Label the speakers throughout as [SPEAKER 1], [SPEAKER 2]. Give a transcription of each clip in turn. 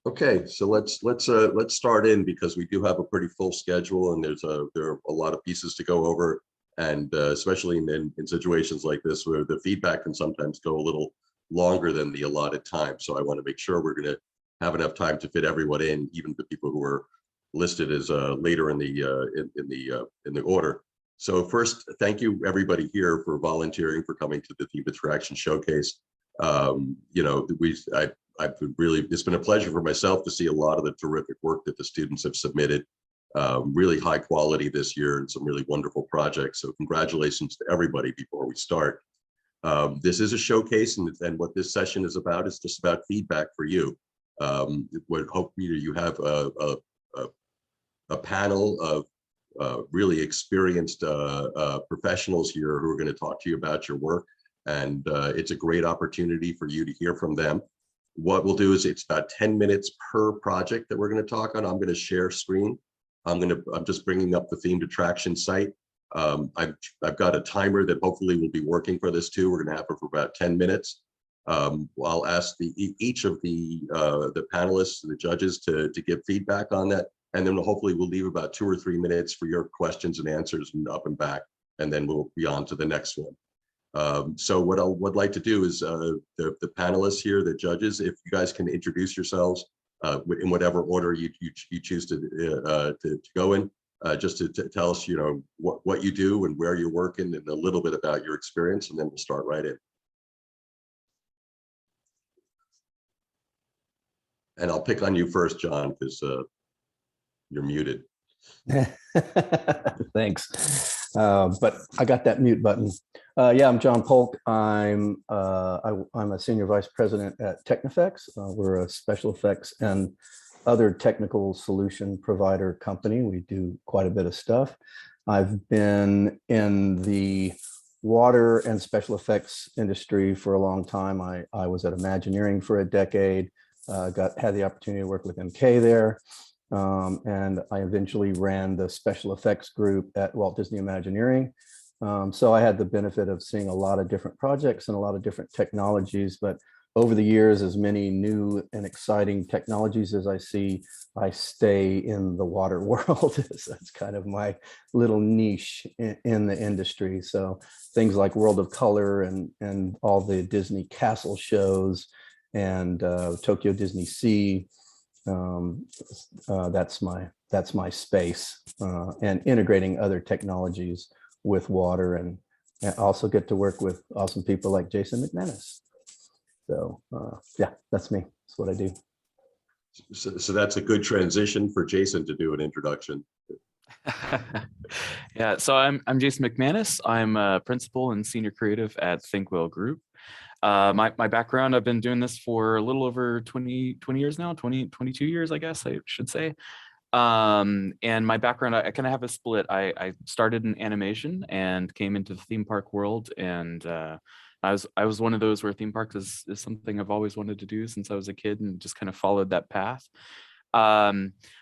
[SPEAKER 1] Okay, so let's start in because we do have a pretty full schedule and there are a lot of pieces to go over, and especially in situations like this where the feedback can sometimes go a little longer than the allotted time. So I want to make sure we're going to have enough time to fit everyone in, even the people who are listed as later in the order. So first, thank you everybody here for volunteering for coming to the Theme Interaction Showcase. You know, I've been it's been a pleasure for myself to see a lot of the terrific work that the students have submitted. Really high quality this year and some really wonderful projects. So congratulations to everybody before we start. This is a showcase, and what this session is about is just about feedback for you. Would hope you have a panel of really experienced professionals here who are going to talk to you about your work, and it's a great opportunity for you to hear from them. What we'll do is it's about 10 minutes per project that we're going to talk on. I'm going to share screen. I'm just bringing up the themed attraction site. I've got a timer that hopefully will be working for this too. We're going to have it for about 10 minutes. I'll ask each of the panelists, the judges, to give feedback on that, and then hopefully we'll leave about 2 or 3 minutes for your questions and answers and up and back, and then we'll be on to the next one. So what I would like to do is the panelists here, the judges, if you guys can introduce yourselves in whatever order you choose to go in, just to tell us, you know, what you do and where you're working and a little bit about your experience, and then we'll start right in. And I'll pick on you first, John, because you're muted.
[SPEAKER 2] Thanks, but I got that mute button. Yeah, I'm John Polk. I'm a senior vice president at Technifex. We're a special effects and other technical solution provider company. We do quite a bit of stuff. I've been in the water and special effects industry for a long time. I was at Imagineering for a decade. Had the opportunity to work with MK there. And I eventually ran the special effects group at Walt Disney Imagineering. So I had the benefit of seeing a lot of different projects and a lot of different technologies, but over the years, as many new and exciting technologies as I see, I stay in the water world. So that's kind of my little niche in the industry. So things like World of Color and all the Disney Castle shows and Tokyo Disney Sea. That's my space, and integrating other technologies with water, and I also get to work with awesome people like Jason McManus. So yeah, that's me. That's what I do.
[SPEAKER 1] So that's a good transition for Jason to do an introduction.
[SPEAKER 3] Yeah, so I'm Jason McManus. I'm a principal and senior creative at Thinkwell Group. My background, I've been doing this for a little over 20 years now, 22 years, I guess I should say. And my background, I kind of have a split. I started in animation and came into the theme park world, and I was one of those where theme parks is something I've always wanted to do since I was a kid, and just kind of followed that path.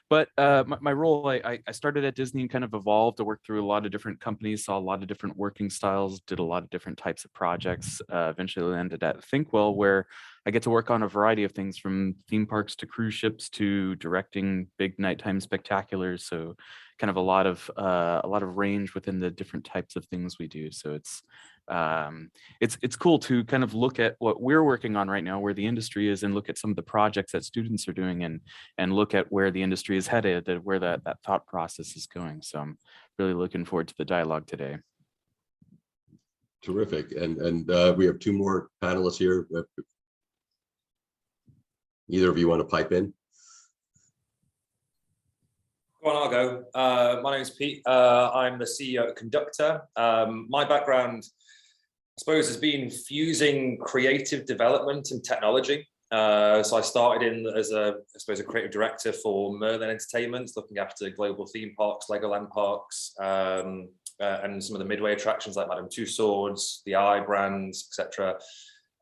[SPEAKER 3] But my role, I started at Disney and kind of evolved. I worked through a lot of different companies, saw a lot of different working styles, did a lot of different types of projects, eventually landed at Thinkwell, where I get to work on a variety of things, from theme parks to cruise ships to directing big nighttime spectaculars. So kind of a lot of range within the different types of things we do. So it's cool to kind of look at what we're working on right now, where the industry is, and look at some of the projects that students are doing, and look at where the industry is headed, and where that thought process is going. So I'm really looking forward to the dialogue today.
[SPEAKER 1] Terrific. And we have 2 more panelists here. Either of you want to pipe in?
[SPEAKER 4] Go on, I'll go. My name is Pete. I'm the CEO at Conductr. My background, I suppose, has been fusing creative development and technology. So I started in as a creative director for Merlin Entertainment, looking after global theme parks, Legoland parks, and some of the midway attractions like Madame Tussauds, the Eye brands, etc.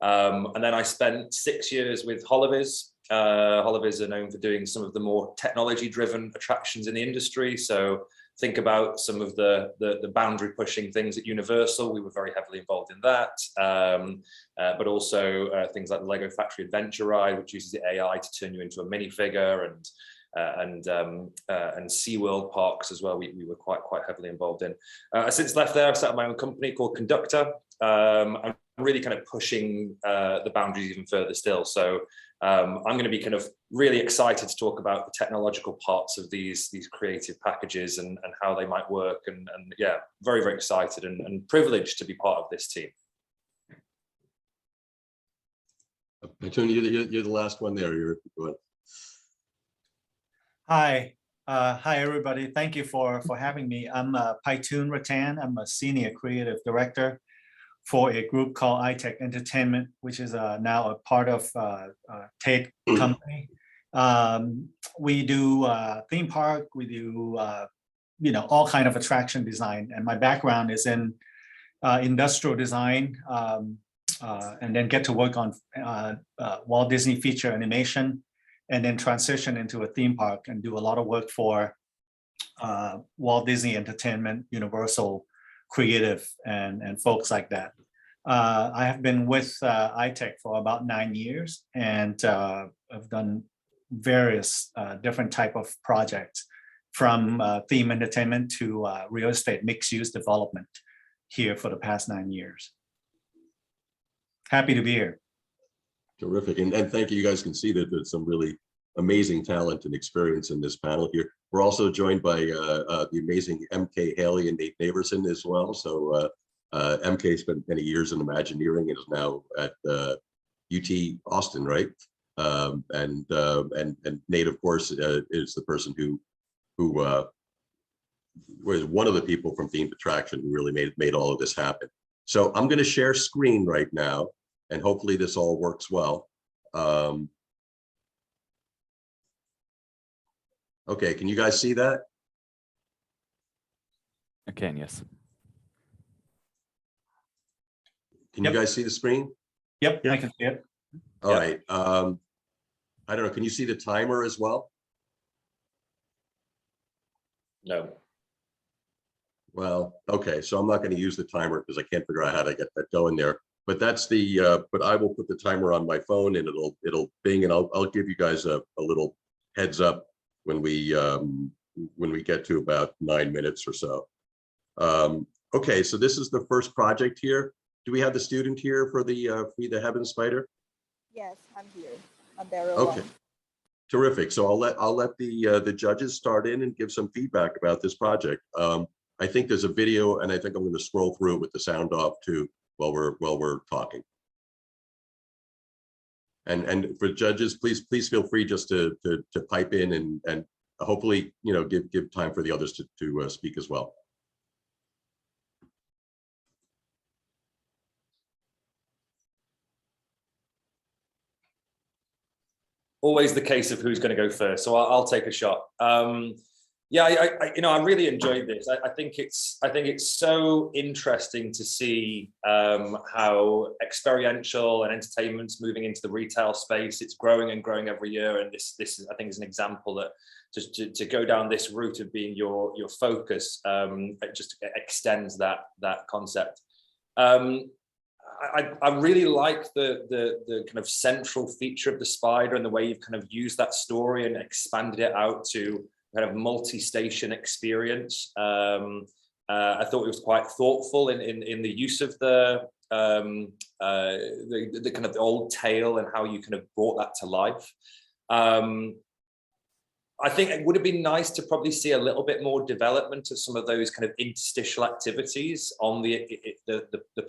[SPEAKER 4] And then I spent 6 years with Holidays. Holidays are known for doing some of the more technology-driven attractions in the industry. So think about some of the boundary pushing things at Universal. We were very heavily involved in that, but also things like the Lego Factory Adventure Ride, which uses the AI to turn you into a minifigure, and SeaWorld parks as well. We were quite heavily involved in. I since left there. I've set up my own company called Conductr. I'm really kind of pushing the boundaries even further still. So I'm going to be kind of really excited to talk about the technological parts of these creative packages and how they might work. And yeah, very excited and privileged to be part of this team.
[SPEAKER 1] Paitoon, you're the last one there. Go ahead.
[SPEAKER 5] Hi, everybody. Thank you for having me. I'm Paitoon Ratan. I'm a senior creative director for a group called ITEC Entertainment, which is now a part of TED company. We do theme park. We do all kind of attraction design. And my background is in industrial design, and then get to work on Walt Disney feature animation, and then transition into a theme park and do a lot of work for Walt Disney Entertainment, Universal Creative, and folks like that. I have been with ITEC for about 9 years, and I've done various different type of projects, from theme entertainment to real estate mixed-use development here for the past 9 years. Happy to be here.
[SPEAKER 1] Terrific, and thank you. You guys can see that there's some really amazing talent and experience in this panel here. We're also joined by the amazing MK Haley and Nate Naverson as well. So MK spent many years in Imagineering and is now at UT Austin, right? And Nate, of course, is the person who was one of the people from Themed Attraction who really made all of this happen. So I'm going to share screen right now, and hopefully this all works well. Okay, can you guys see that?
[SPEAKER 3] I can, yes.
[SPEAKER 1] Can you guys see the screen?
[SPEAKER 5] Yep, I can see it.
[SPEAKER 1] All right. I don't know, can you see the timer as well?
[SPEAKER 4] No.
[SPEAKER 1] Well, okay, so I'm not going to use the timer because I can't figure out how to get that going there. But that's the but I will put the timer on my phone and it'll bing, and I'll give you guys a little heads up when we get to about 9 minutes or so. Okay, so this is the first project here. Do we have the student here for the Free the Heaven Spider?
[SPEAKER 6] Yes, I'm here. I'm Barrow.
[SPEAKER 1] Okay, terrific. So I'll let the judges start in and give some feedback about this project. I think there's a video, and I think I'm going to scroll through it with the sound off too while we're talking. And for judges, please feel free just to pipe in and hopefully give time for the others to speak as well.
[SPEAKER 4] Always the case of who's going to go first, so I'll take a shot. Yeah, I really enjoyed this. I think it's so interesting to see how experiential and entertainment's moving into the retail space. It's growing and growing every year, and this is, I think, is an example that just to go down this route of being your focus, it just extends that concept. I really like the kind of central feature of the spider and the way you've kind of used that story and expanded it out to kind of multi-station experience. I thought it was quite thoughtful in the use of the kind of the old tale and how you kind of brought that to life. I think it would have been nice to probably see a little bit more development of some of those kind of interstitial activities on the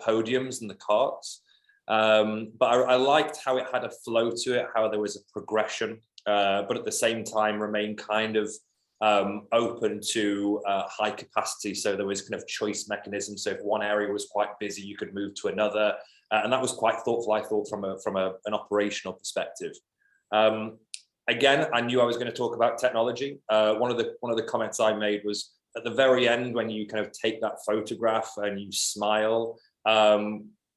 [SPEAKER 4] podiums and the carts. But I liked how it had a flow to it, how there was a progression, but at the same time remained kind of open to high capacity. So there was kind of choice mechanisms. So if one area was quite busy, you could move to another. And that was quite thoughtful, I thought, from an operational perspective. Again, I knew I was going to talk about technology. One of the comments I made was at the very end, when you kind of take that photograph and you smile,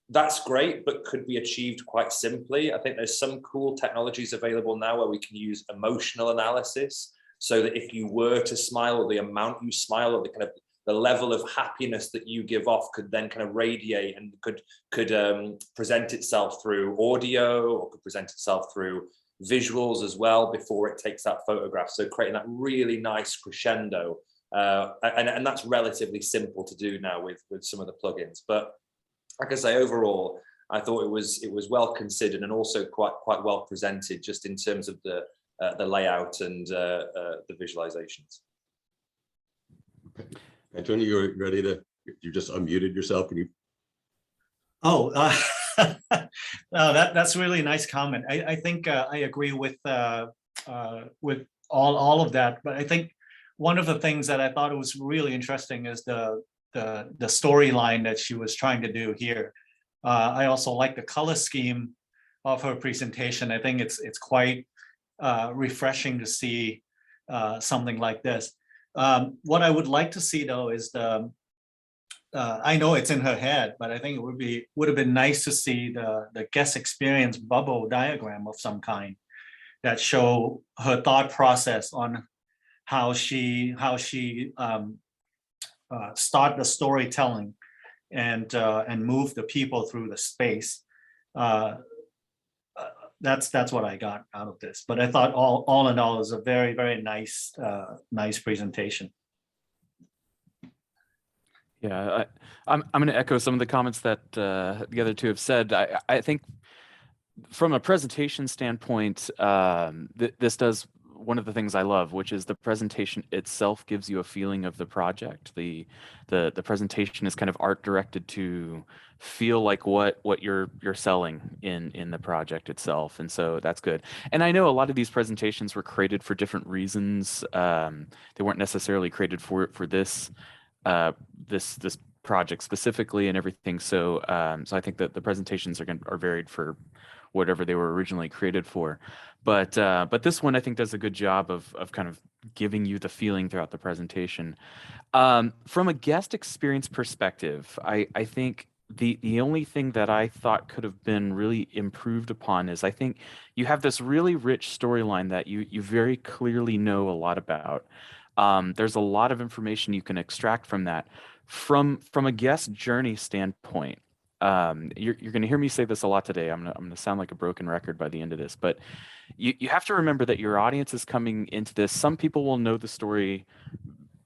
[SPEAKER 4] that's great, but could be achieved quite simply. I think there's some cool technologies available now where we can use emotional analysis so that if you were to smile, or the amount you smile, or the kind of the level of happiness that you give off could then kind of radiate and could present itself through audio, or could present itself through visuals as well before it takes that photograph. So creating that really nice crescendo, and that's relatively simple to do now with some of the plugins. But like I say, overall, I thought it was well considered and also quite well presented, just in terms of the layout and the visualizations.
[SPEAKER 1] Antonio, you're ready to, you just unmuted yourself. Can you?
[SPEAKER 5] Oh, no, that's really a nice comment. I think I agree with all of that, but I think one of the things that I thought was really interesting is the storyline that she was trying to do here. I also like the color scheme of her presentation. I think it's quite refreshing to see something like this. What I would like to see though is I know it's in her head, but I think it would have been nice to see the guest experience bubble diagram of some kind that show her thought process on how she start the storytelling and move the people through the space. That's what I got out of this. But I thought all in all is a very, very nice presentation.
[SPEAKER 3] Yeah, I'm going to echo some of the comments that the other two have said. I think from a presentation standpoint, this does one of the things I love, which is the presentation itself gives you a feeling of the project. The presentation is kind of art directed to feel like what you're selling in the project itself, and so that's good. And I know a lot of these presentations were created for different reasons. They weren't necessarily created for this this project specifically and everything. So so I think that the presentations are varied for whatever they were originally created for. But this one I think does a good job of kind of giving you the feeling throughout the presentation. From a guest experience perspective, I think the only thing that I thought could have been really improved upon is I think you have this really rich storyline that you very clearly know a lot about. There's a lot of information you can extract from that. From a guest journey standpoint, you're going to hear me say this a lot today. I'm going to sound like a broken record by the end of this, but you have to remember that your audience is coming into this. Some people will know the story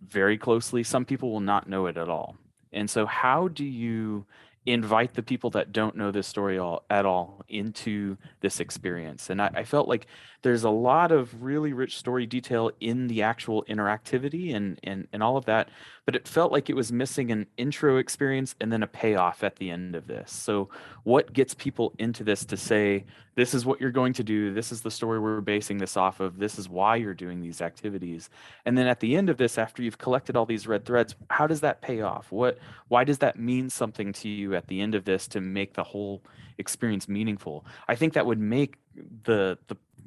[SPEAKER 3] very closely. Some people will not know it at all. And so how do you invite the people that don't know this story at all into this experience? And I felt like there's a lot of really rich story detail in the actual interactivity and all of that, but it felt like it was missing an intro experience and then a payoff at the end of this. So what gets people into this to say, this is what you're going to do, this is the story we're basing this off of, this is why you're doing these activities. And then at the end of this, after you've collected all these red threads, how does that pay off? Why does that mean something to you at the end of this to make the whole experience meaningful? I think that would make the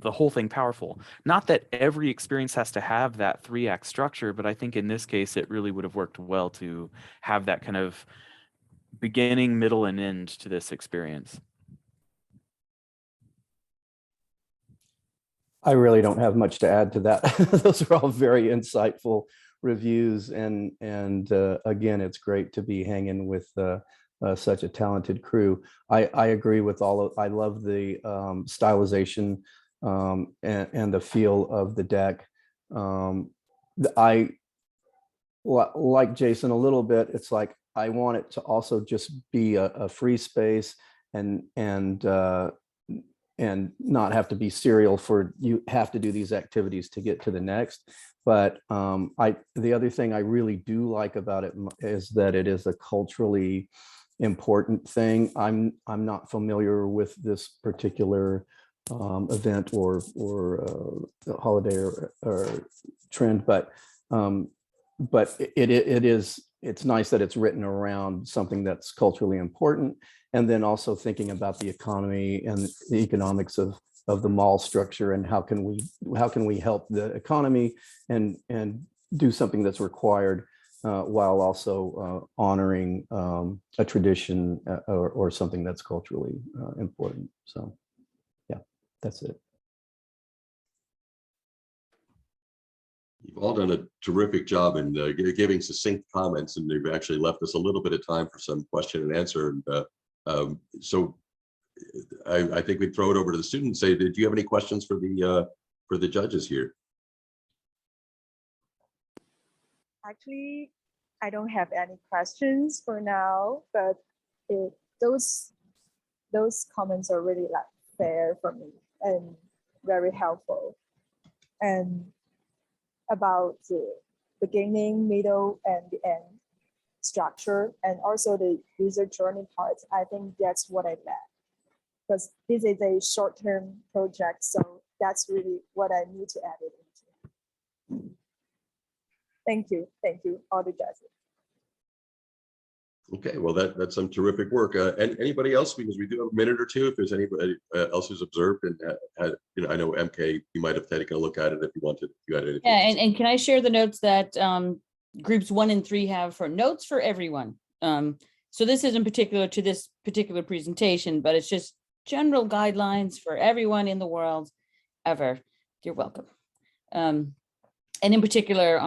[SPEAKER 3] whole thing powerful. Not that every experience has to have that 3-act structure, but I think in this case, it really would have worked well to have that kind of beginning, middle, and end to this experience.
[SPEAKER 2] I really don't have much to add to that. Those are all very insightful reviews, and again, it's great to be hanging with such a talented crew. I agree with I love the stylization and the feel of the deck. I like Jason a little bit. It's like I want it to also just be a free space and not have to be serial for you have to do these activities to get to the next. But the other thing I really do like about it is that it is a culturally important thing. I'm not familiar with this particular event or holiday or trend, but it's nice that it's written around something that's culturally important, and then also thinking about the economy and the economics of the mall structure and how can we help the economy and do something that's required while also honoring a tradition or something that's culturally important. So yeah, that's it.
[SPEAKER 1] You've all done a terrific job in giving succinct comments, and you've actually left us a little bit of time for some question and answer. And so I think we'd throw it over to the students. Say, did you have any questions for the judges here?
[SPEAKER 6] Actually, I don't have any questions for now, but those comments are really like fair for me and very helpful. And about the beginning, middle, and the end structure, and also the user journey part, I think that's what I meant. Because this is a short-term project, so that's really what I need to add it into. Thank you, all the judges.
[SPEAKER 1] Okay, well, that's some terrific work. And anybody else, because we do have a minute or two, if there's anybody else who's observed and I know MK, you might have taken a look at it if you wanted. If you had anything.
[SPEAKER 7] Yeah, and can I share the notes that groups 1 and 3 have for notes for everyone? So this isn't particular to this particular presentation, but it's just general guidelines for everyone in the world ever. You're welcome. And in particular,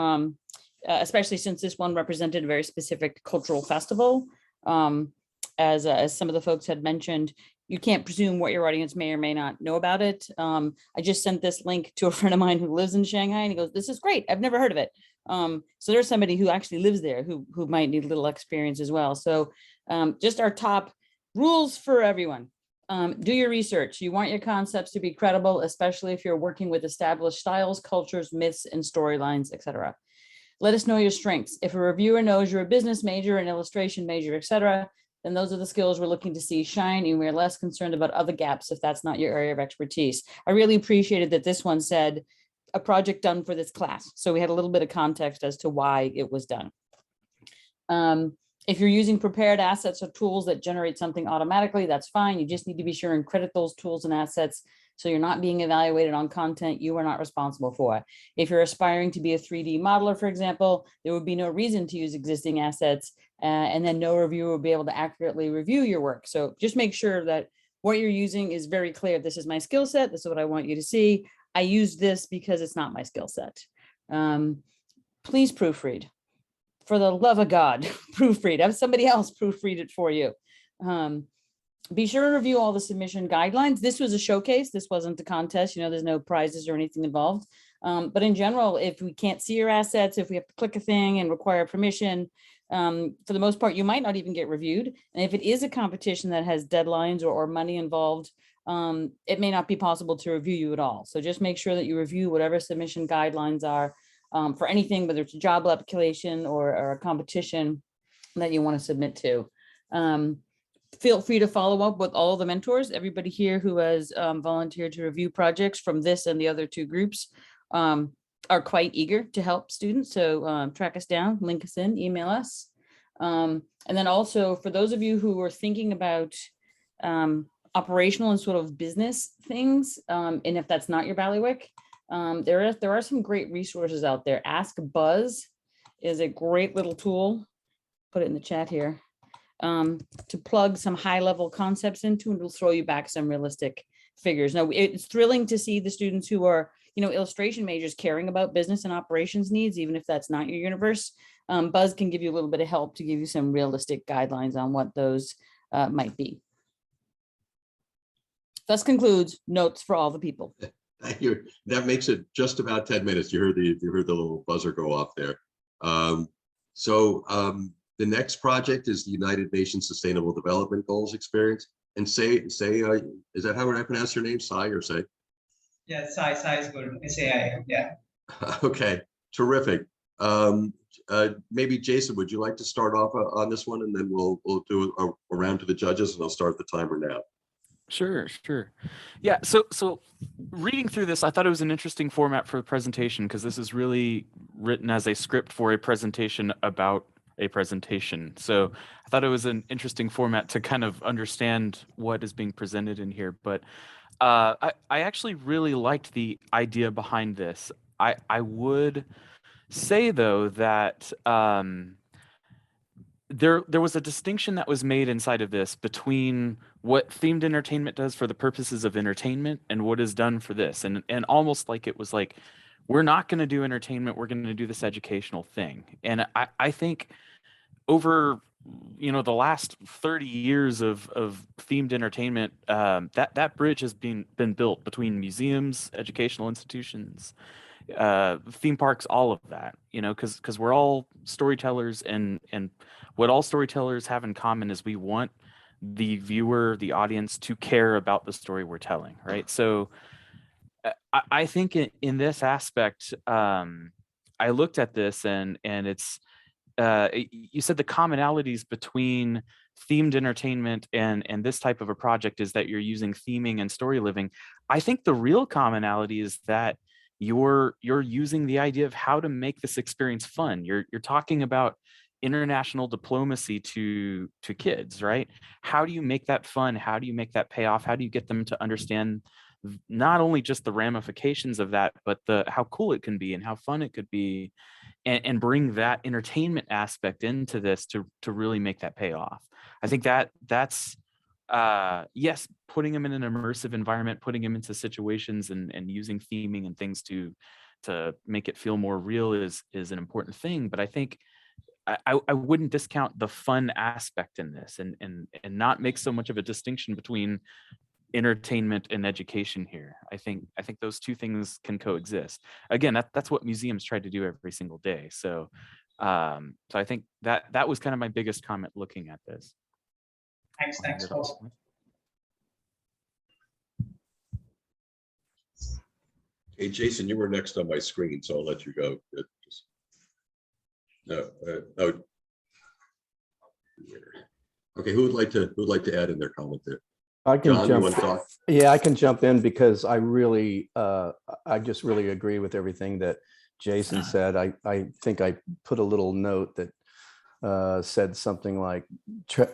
[SPEAKER 7] especially since this one represented a very specific cultural festival, as some of the folks had mentioned, you can't presume what your audience may or may not know about it. I just sent this link to a friend of mine who lives in Shanghai, and he goes, "This is great. I've never heard of it." So there's somebody who actually lives there who might need a little experience as well. So just our top rules for everyone. Do your research. You want your concepts to be credible, especially if you're working with established styles, cultures, myths, and storylines, etc. Let us know your strengths. If a reviewer knows you're a business major, an illustration major, etc., then those are the skills we're looking to see shine, and we're less concerned about other gaps if that's not your area of expertise. I really appreciated that this one said a project done for this class. So we had a little bit of context as to why it was done. If you're using prepared assets or tools that generate something automatically, that's fine. You just need to be sure and credit those tools and assets so you're not being evaluated on content you are not responsible for. If you're aspiring to be a 3D modeler, for example, there would be no reason to use existing assets, and then no reviewer will be able to accurately review your work. So just make sure that what you're using is very clear. This is my skill set. This is what I want you to see. I use this because it's not my skill set. Please proofread. For the love of God, proofread. Have somebody else proofread it for you. Be sure to review all the submission guidelines. This was a showcase. This wasn't a contest. You know, there's no prizes or anything involved. But in general, if we can't see your assets, if we have to click a thing and require permission, for the most part, you might not even get reviewed. And if it is a competition that has deadlines or money involved, it may not be possible to review you at all. So just make sure that you review whatever submission guidelines are for anything, whether it's a job application or a competition that you want to submit to. Feel free to follow up with all the mentors, everybody here who has volunteered to review projects from this and the other 2 groups are quite eager to help students. So track us down, link us in, email us. And then also for those of you who are thinking about operational and sort of business things, and if that's not your bailiwick, there are some great resources out there. Ask Buzz is a great little tool. Put it in the chat here. To plug some high level concepts into, and it'll throw you back some realistic figures. Now, it's thrilling to see the students who are, you know, illustration majors caring about business and operations needs, even if that's not your universe. Buzz can give you a little bit of help to give you some realistic guidelines on what those might be. Thus concludes notes for all the people.
[SPEAKER 1] Thank you. That makes it just about 10 minutes. You heard the little buzzer go off there. The next project is the United Nations Sustainable Development Goals experience. And say, is that how I pronounce your name? Sai or Say?
[SPEAKER 8] Yeah, Sai is good. SAI, yeah.
[SPEAKER 1] Okay, terrific. Maybe Jason, would you like to start off on this one, and then we'll do a round to the judges, and I'll start the timer now.
[SPEAKER 3] Sure. Yeah, so reading through this, I thought it was an interesting format for the presentation because this is really written as a script for a presentation about a presentation. So I thought it was an interesting format to kind of understand what is being presented in here. But I actually really liked the idea behind this. I would say, though, that there was a distinction that was made inside of this between what themed entertainment does for the purposes of entertainment and what is done for this. And almost like it was like, we're not going to do entertainment. We're going to do this educational thing. And I think over, the last 30 years of themed entertainment, that bridge has been built between museums, educational institutions, theme parks, all of that, because we're all storytellers, and what all storytellers have in common is we want the viewer, the audience, to care about the story we're telling, right? So I think in this aspect, I looked at this and it's, you said the commonalities between themed entertainment and this type of a project is that you're using theming and story living. I think the real commonality is that you're using the idea of how to make this experience fun. You're talking about international diplomacy to kids, right? How do you make that fun? How do you make that pay off? How do you get them to understand not only just the ramifications of that, but how cool it can be and how fun it could be, and bring that entertainment aspect into this to really make that pay off. I think that's yes, putting them in an immersive environment, putting them into situations and using theming and things to make it feel more real is an important thing. But I think I wouldn't discount the fun aspect in this and not make so much of a distinction between entertainment and education here. I think those two things can coexist. Again, that's what museums try to do every single day. So I think that was kind of my biggest comment looking at this.
[SPEAKER 8] Thanks, Paul.
[SPEAKER 1] Hey, Jason, you were next on my screen, so I'll let you go. No. Okay, who would like to add in their comment there?
[SPEAKER 2] I can
[SPEAKER 1] John, you want to talk?
[SPEAKER 2] Yeah, I can jump in because I just really agree with everything that Jason said. I think I put a little note that said something like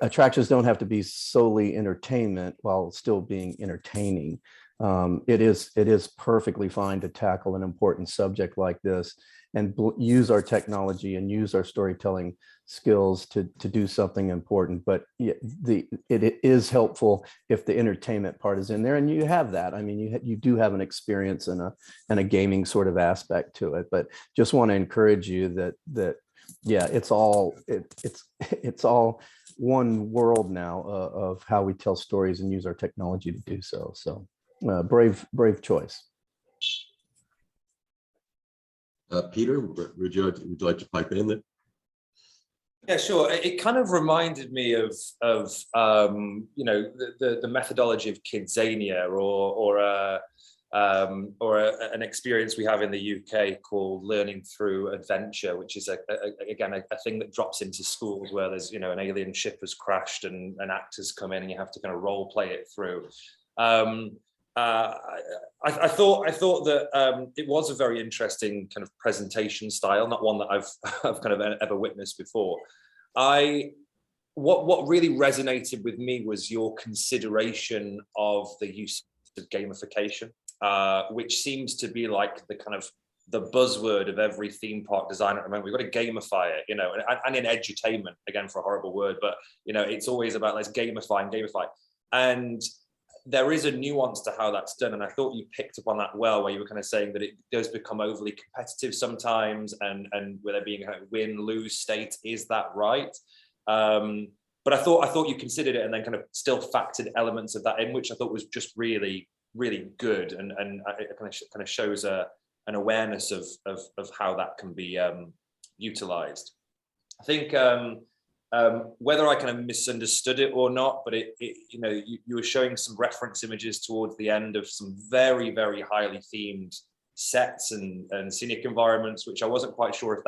[SPEAKER 2] attractions don't have to be solely entertainment while still being entertaining. It is perfectly fine to tackle an important subject like this and use our technology and use our storytelling skills to do something important. But it is helpful if the entertainment part is in there, and you have that. I mean, you do have an experience and a gaming sort of aspect to it. But just want to encourage you that yeah, it's all one world now of how we tell stories and use our technology to do so. So brave choice.
[SPEAKER 1] Peter, would you like to pipe in there?
[SPEAKER 4] Yeah, sure. It kind of reminded me of the methodology of Kidzania or an experience we have in the UK called Learning Through Adventure, which is again a thing that drops into schools where there's an alien ship has crashed and actors come in and you have to kind of role play it through. I thought that it was a very interesting kind of presentation style, not one that I've kind of ever witnessed before. What really resonated with me was your consideration of the use of gamification, which seems to be like the kind of the buzzword of every theme park designer at the moment. We've got to gamify it, and in edutainment, again, for a horrible word, but it's always about let's gamify. And there is a nuance to how that's done. And I thought you picked up on that well, where you were kind of saying that it does become overly competitive sometimes, and where there being a win-lose state, is that right? But I thought you considered it and then kind of still factored elements of that in, which I thought was just really, really good. And it kind of shows an awareness of how that can be utilized. I think whether I kind of misunderstood it or not, but you were showing some reference images towards the end of some very, very highly themed sets and scenic environments, which I wasn't quite sure if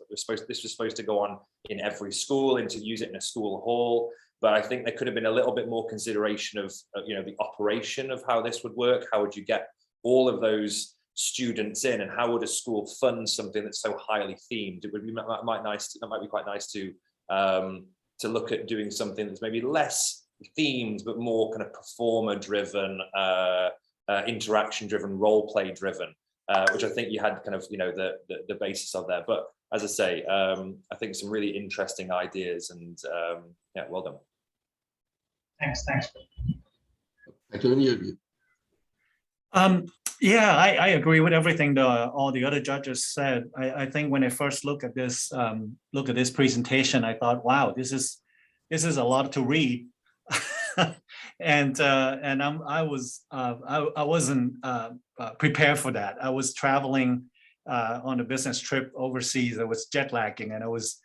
[SPEAKER 4] this was supposed to go on in every school and to use it in a school hall. But I think there could have been a little bit more consideration of the operation of how this would work. How would you get all of those students in, and how would a school fund something that's so highly themed? It would be might be quite nice to look at doing something that's maybe less themed, but more kind of performer-driven, interaction-driven, role-play-driven, which I think you had kind of the basis of there. But as I say, I think some really interesting ideas, and yeah, well done.
[SPEAKER 8] Thanks.
[SPEAKER 5] Yeah, I agree with everything all the other judges said. I think when I first look at this presentation, I thought, wow, this is a lot to read, and I wasn't prepared for that. I was traveling on a business trip overseas. I was jet lagging, and I was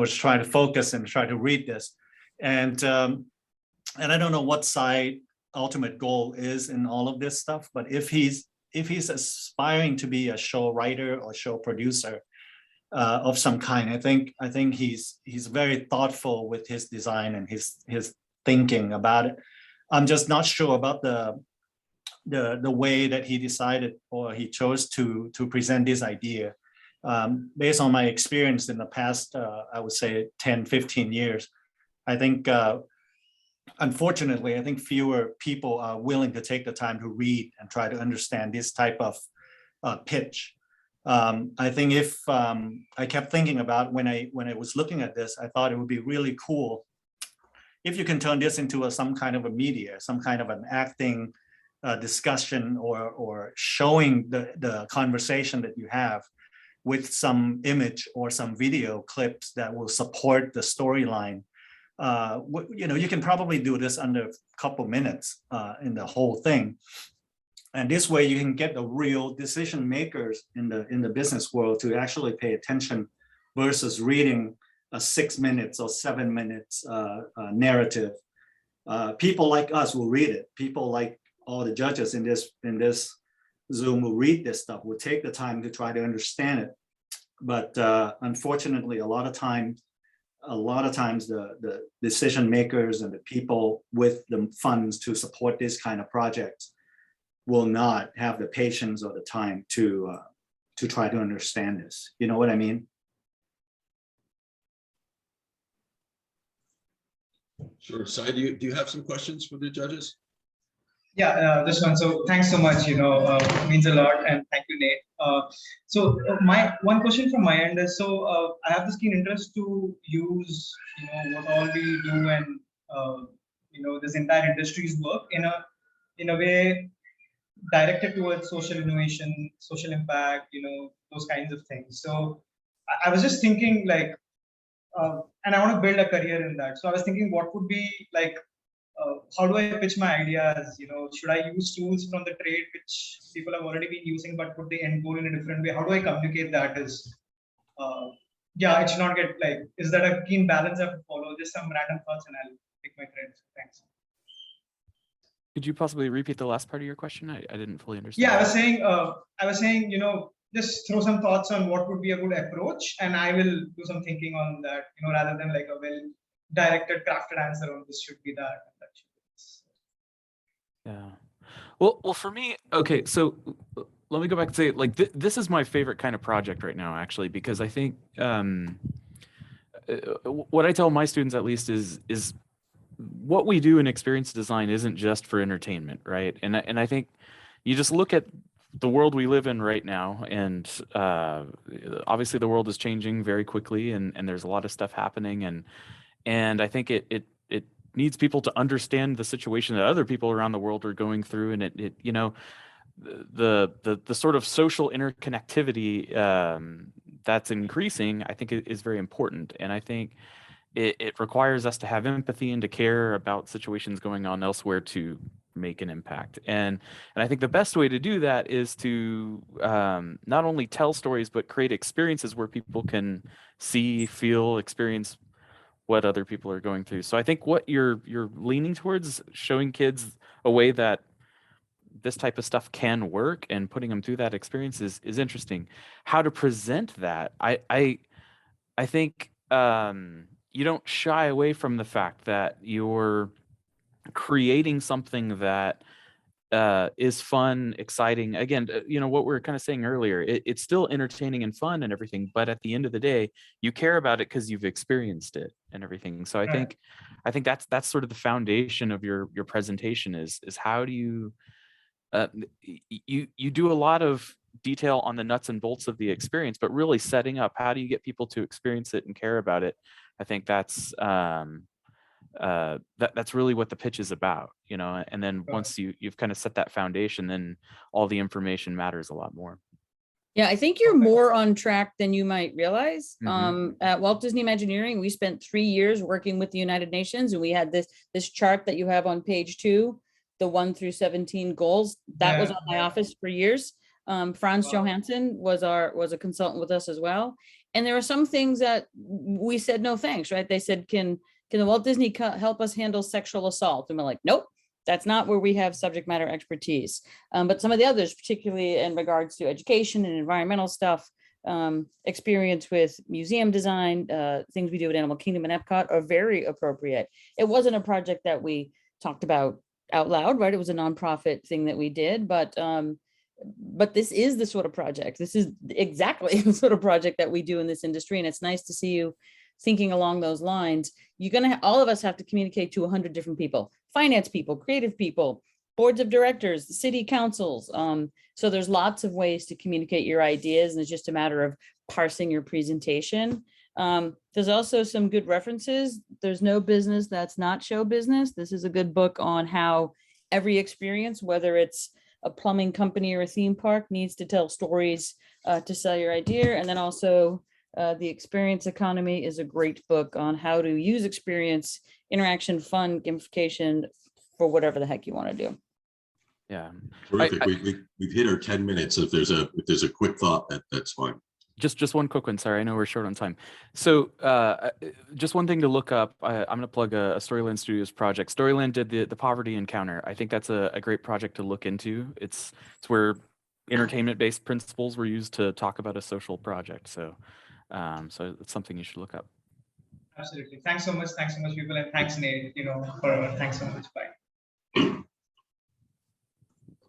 [SPEAKER 5] trying to focus and try to read this, and I don't know what side ultimate goal is in all of this stuff, but if he's aspiring to be a show writer or show producer of some kind, I think he's very thoughtful with his design and his thinking about it. I'm just not sure about the way that he decided or he chose to present this idea. Based on my experience in the past, I would say 10, 15 years, I think unfortunately, I think fewer people are willing to take the time to read and try to understand this type of pitch. I think if I kept thinking about when I was looking at this, I thought it would be really cool if you can turn this into some kind of a media, some kind of an acting discussion or showing the conversation that you have with some image or some video clips that will support the storyline. You can probably do this under a couple minutes in the whole thing. And this way you can get the real decision makers in the business world to actually pay attention versus reading a 6 minutes or 7 minutes narrative. People like us will read it. People like all the judges in this Zoom will read this stuff, will take the time to try to understand it. But unfortunately, a lot of times the decision makers and the people with the funds to support this kind of projects will not have the patience or the time to try to understand this. You know what I mean?
[SPEAKER 1] Sure. Sai, do you have some questions for the judges?
[SPEAKER 8] Yeah, this one. So thanks so much. Means a lot, and thank you, Nate. My one question from my end is, I have this keen interest to use, what all we do and this entire industry's work in a way directed towards social innovation, social impact, those kinds of things. So I was just thinking and I want to build a career in that. So I was thinking, what would be how do I pitch my ideas? Should I use tools from the trade which people have already been using, but put the end goal in a different way? How do I communicate that? It should not get is that a keen balance I have to follow? Just some random thoughts and I'll pick my threads. Thanks.
[SPEAKER 3] Could you possibly repeat the last part of your question? I didn't fully understand.
[SPEAKER 8] Yeah, I was saying, just throw some thoughts on what would be a good approach, and I will do some thinking on that, rather than a well-directed, crafted answer on this should be that.
[SPEAKER 3] Yeah. Well, for me, okay, so let me go back and say, this is my favorite kind of project right now, actually, because I think what I tell my students, at least, is what we do in experience design isn't just for entertainment, right? And I think you just look at the world we live in right now, and obviously the world is changing very quickly, and there's a lot of stuff happening, and I think it needs people to understand the situation that other people around the world are going through, and the sort of social interconnectivity that's increasing, I think is very important, and I think it requires us to have empathy and to care about situations going on elsewhere to make an impact. And I think the best way to do that is to not only tell stories, but create experiences where people can see, feel, experience what other people are going through. So I think what you're leaning towards, showing kids a way that this type of stuff can work and putting them through that experience is interesting. How to present that, I think you don't shy away from the fact that you're creating something that is fun, exciting. Again, what we were kind of saying earlier, it's still entertaining and fun and everything, but at the end of the day, you care about it because you've experienced it and everything. So I think that's sort of the foundation of your presentation is how do you you do a lot of detail on the nuts and bolts of the experience, but really setting up how do you get people to experience it and care about it. I think that's that's really what the pitch is about, you know. And then once you've kind of set that foundation, then all the information matters a lot more.
[SPEAKER 7] Yeah, I think you're more on track than you might realize.
[SPEAKER 3] Mhm.
[SPEAKER 7] At Walt Disney Imagineering, we spent 3 years working with the United Nations, and we had this chart that you have on page 2, the 1 through 17 goals. That was
[SPEAKER 8] Yeah,
[SPEAKER 7] on my office for years. Franz
[SPEAKER 8] Wow.
[SPEAKER 7] Johansson was a consultant with us as well. And there are some things that we said no thanks, right? They said, can the Walt Disney help us handle sexual assault? And we're like, nope. That's not where we have subject matter expertise. But some of the others, particularly in regards to education and environmental stuff, experience with museum design, things we do at Animal Kingdom and Epcot are very appropriate. It wasn't a project that we talked about out loud, right? It was a nonprofit thing that we did, but this is the sort of project. This is exactly the sort of project that we do in this industry. And it's nice to see you thinking along those lines. You're going to, all of us have to communicate to 100 different people, finance people, creative people, boards of directors, city councils. So there's lots of ways to communicate your ideas, and it's just a matter of parsing your presentation. There's also some good references. There's no business that's not show business. This is a good book on how every experience, whether it's a plumbing company or a theme park, needs to tell stories to sell your idea. And then also The Experience Economy is a great book on how to use experience, interaction, fun, gamification for whatever the heck you want to do.
[SPEAKER 3] Yeah.
[SPEAKER 1] Terrific. We've hit our 10 minutes. If there's a quick thought, that's fine.
[SPEAKER 3] Just one quick one. Sorry, I know we're short on time. So just one thing to look up. I'm going to plug a Storyland Studios project. Storyland did the Poverty Encounter. I think that's a great project to look into. It's where entertainment-based principles were used to talk about a social project. So it's something you should look up.
[SPEAKER 8] Absolutely. Thanks so much, people, and thanks, Nate. Thanks so much. Bye.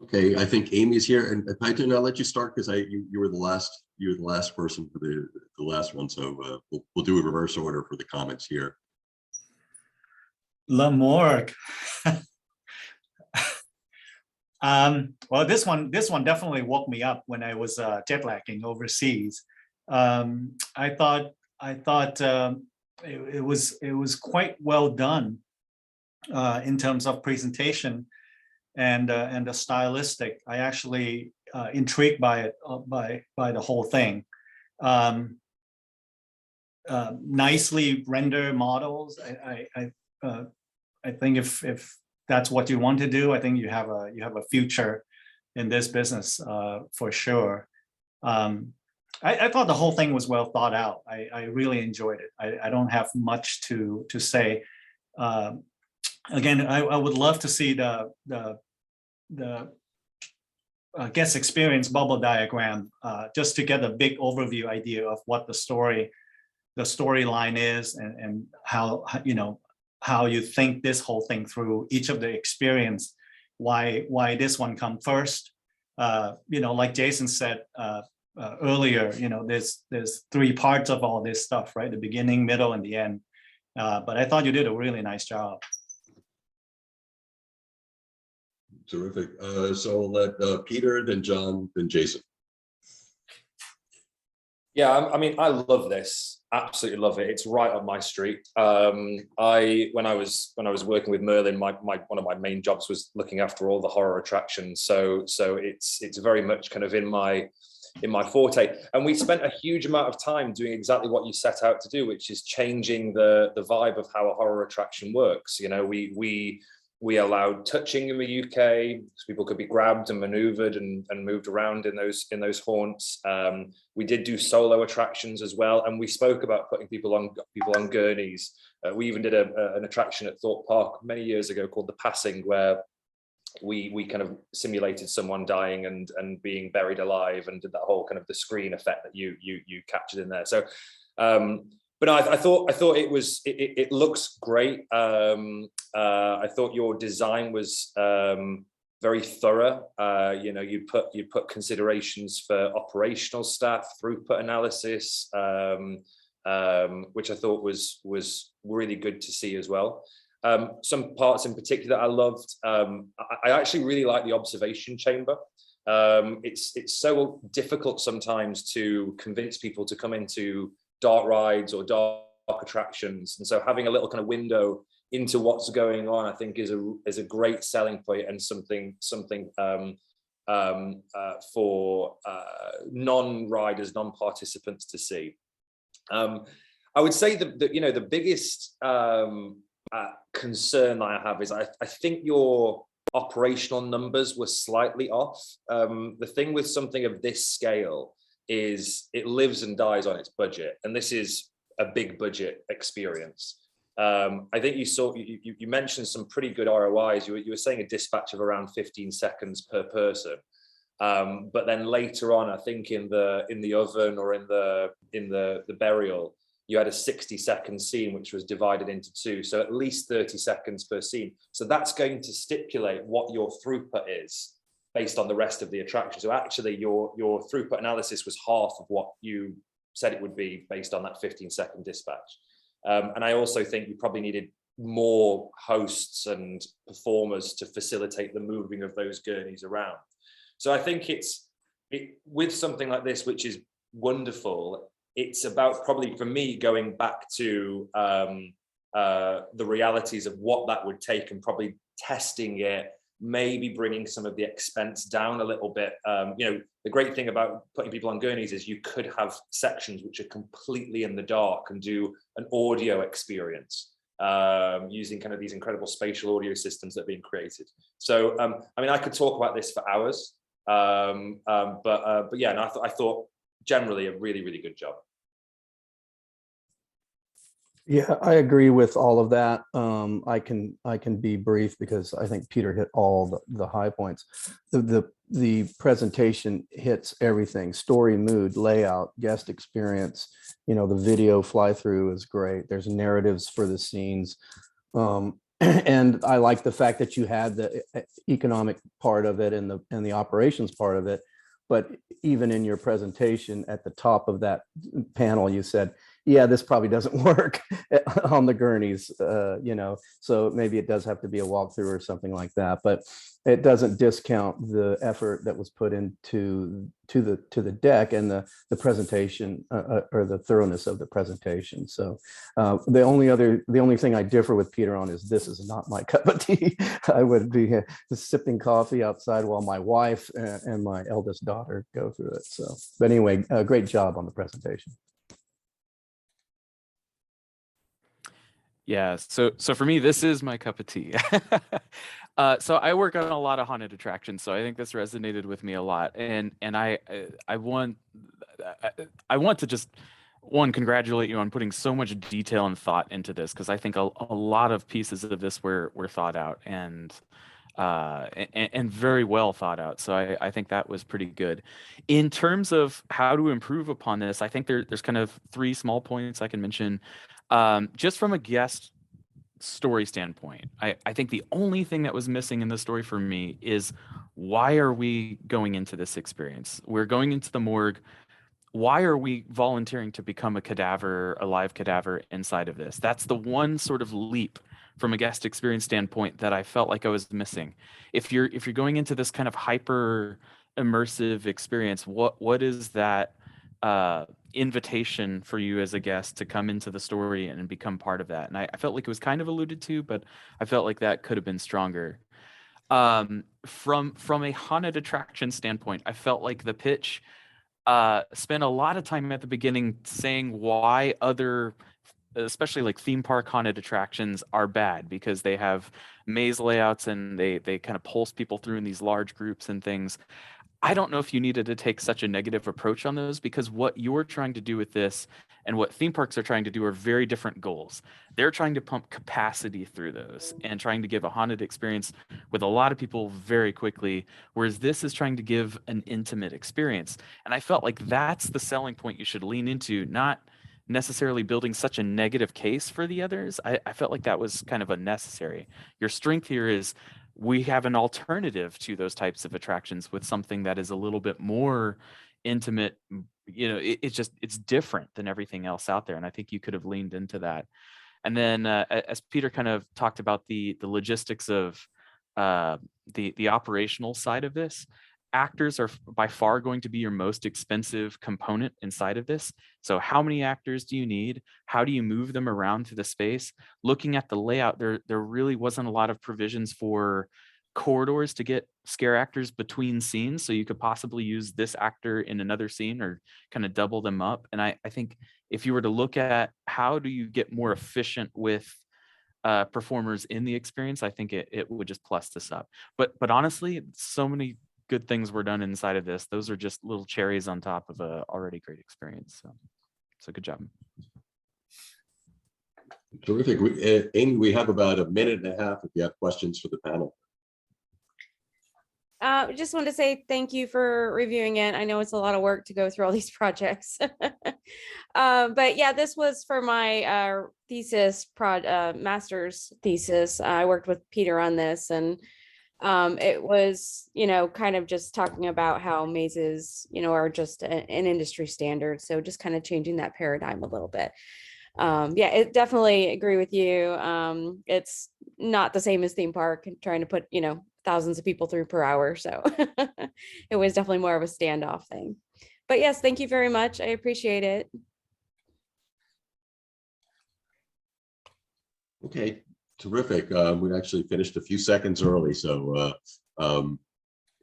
[SPEAKER 1] Okay, I think Amy's here, and Paitoon, I'll let you start because you were the last person for the last one, so we'll do a reverse order for the comments here.
[SPEAKER 5] La Morgue. Well, this one definitely woke me up when I was jet lagging overseas. I thought it was quite well done in terms of presentation and the stylistic. I actually intrigued by it, by the whole thing. Nicely rendered models. I think if that's what you want to do, I think you have a future in this business for sure. I thought the whole thing was well thought out. I really enjoyed it. I don't have much to say. Again, I would love to see the guest experience bubble diagram just to get a big overview idea of what the storyline is and how you think this whole thing through, each of the experience, why this one come first. Like Jason said earlier, there's 3 parts of all this stuff, right? The beginning, middle, and the end. But I thought you did a really nice job.
[SPEAKER 1] Terrific. So we'll let Peter, then John, then Jason.
[SPEAKER 4] Yeah, I mean, I love this. Absolutely love it. It's right up my street. When I was working with Merlin, one of my main jobs was looking after all the horror attractions. So it's very much kind of in my forte. And we spent a huge amount of time doing exactly what you set out to do, which is changing the vibe of how a horror attraction works. We allowed touching in the UK, so people could be grabbed and maneuvered and moved around in those haunts. We did do solo attractions as well, and we spoke about putting people on gurneys. We even did an attraction at Thorpe Park many years ago called The Passing, where we kind of simulated someone dying and being buried alive, and did that whole kind of the screen effect that you captured in there. So. But I thought it looks great. I thought your design was very thorough. You put considerations for operational staff, throughput analysis, which I thought was really good to see as well. Some parts in particular I loved. I actually really like the observation chamber. It's so difficult sometimes to convince people to come into dark rides or dark attractions, and so having a little kind of window into what's going on, I think is a great selling point and something for non-riders, non-participants to see. I would say that the biggest concern that I have is I think your operational numbers were slightly off. The thing with something of this scale is it lives and dies on its budget, and this is a big budget experience. I think you mentioned some pretty good ROIs. You were saying a dispatch of around 15 seconds per person, but then later on, I think in the oven or in the burial, you had a 60-second scene which was divided into two, so at least 30 seconds per scene. So that's going to stipulate what your throughput is based on the rest of the attraction. So actually, your throughput analysis was half of what you said it would be based on that 15-second dispatch. And I also think you probably needed more hosts and performers to facilitate the moving of those gurneys around. So I think with something like this, which is wonderful, it's about probably for me going back to the realities of what that would take and probably testing it, maybe bringing some of the expense down a little bit. The great thing about putting people on gurneys is you could have sections which are completely in the dark and do an audio experience using kind of these incredible spatial audio systems that are being created. So, I mean, I could talk about this for hours, but yeah, and I thought generally a really, really good job.
[SPEAKER 2] Yeah, I agree with all of that. I can be brief because I think Peter hit all the high points. The presentation hits everything: story, mood, layout, guest experience. The video fly through is great. There's narratives for the scenes. And I like the fact that you had the economic part of it and the operations part of it. But even in your presentation at the top of that panel, you said, yeah, this probably doesn't work on the gurneys, so maybe it does have to be a walkthrough or something like that. But it doesn't discount the effort that was put into the deck and the presentation or the thoroughness of the presentation. So the only thing I differ with Peter on is this is not my cup of tea. I would be sipping coffee outside while my wife and my eldest daughter go through it. So, but anyway, great job on the presentation.
[SPEAKER 3] Yeah, so for me, this is my cup of tea. So I work on a lot of haunted attractions, so I think this resonated with me a lot, and I want to just congratulate you on putting so much detail and thought into this, because I think a lot of pieces of this were thought out and very well thought out. So I think that was pretty good. In terms of how to improve upon this, I think there's kind of 3 small points I can mention. Just from a guest story standpoint, I think the only thing that was missing in the story for me is, why are we going into this experience? We're going into the morgue. Why are we volunteering to become a live cadaver inside of this? That's the one sort of leap from a guest experience standpoint that I felt like I was missing. If you're going into this kind of hyper immersive experience, what is that invitation for you as a guest to come into the story and become part of that? And I felt like it was kind of alluded to, but I felt like that could have been stronger. From a haunted attraction standpoint, I felt like the pitch spent a lot of time at the beginning saying why other, especially like theme park haunted attractions, are bad, because they have maze layouts and they kind of pulse people through in these large groups and things. I don't know if you needed to take such a negative approach on those, because what you're trying to do with this and what theme parks are trying to do are very different goals. They're trying to pump capacity through those and trying to give a haunted experience with a lot of people very quickly, whereas this is trying to give an intimate experience. And I felt like that's the selling point you should lean into, not necessarily building such a negative case for the others. I felt like that was kind of unnecessary. Your strength here is, we have an alternative to those types of attractions with something that is a little bit more intimate. It's different than everything else out there. And I think you could have leaned into that. And then as Peter kind of talked about the logistics of the operational side of this, actors are by far going to be your most expensive component inside of this. So how many actors do you need? How do you move them around through the space? Looking at the layout, there really wasn't a lot of provisions for corridors to get scare actors between scenes. So you could possibly use this actor in another scene or kind of double them up. And I think if you were to look at how do you get more efficient with performers in the experience, I think it would just plus this up. But honestly, so many good things were done inside of this. Those are just little cherries on top of a already great experience. So good job.
[SPEAKER 1] Terrific. Amy, we have about a minute and a half if you have questions for the panel.
[SPEAKER 9] Just wanted to say thank you for reviewing it. I know it's a lot of work to go through all these projects. But yeah, this was for my thesis, master's thesis. I worked with Peter on this, and it was, kind of just talking about how mazes, are just an industry standard. So just kind of changing that paradigm a little bit. Yeah, it definitely agree with you. It's not the same as theme park and trying to put, thousands of people through per hour. So it was definitely more of a standoff thing. But yes, thank you very much. I appreciate it.
[SPEAKER 1] Okay, terrific. We actually finished a few seconds early, so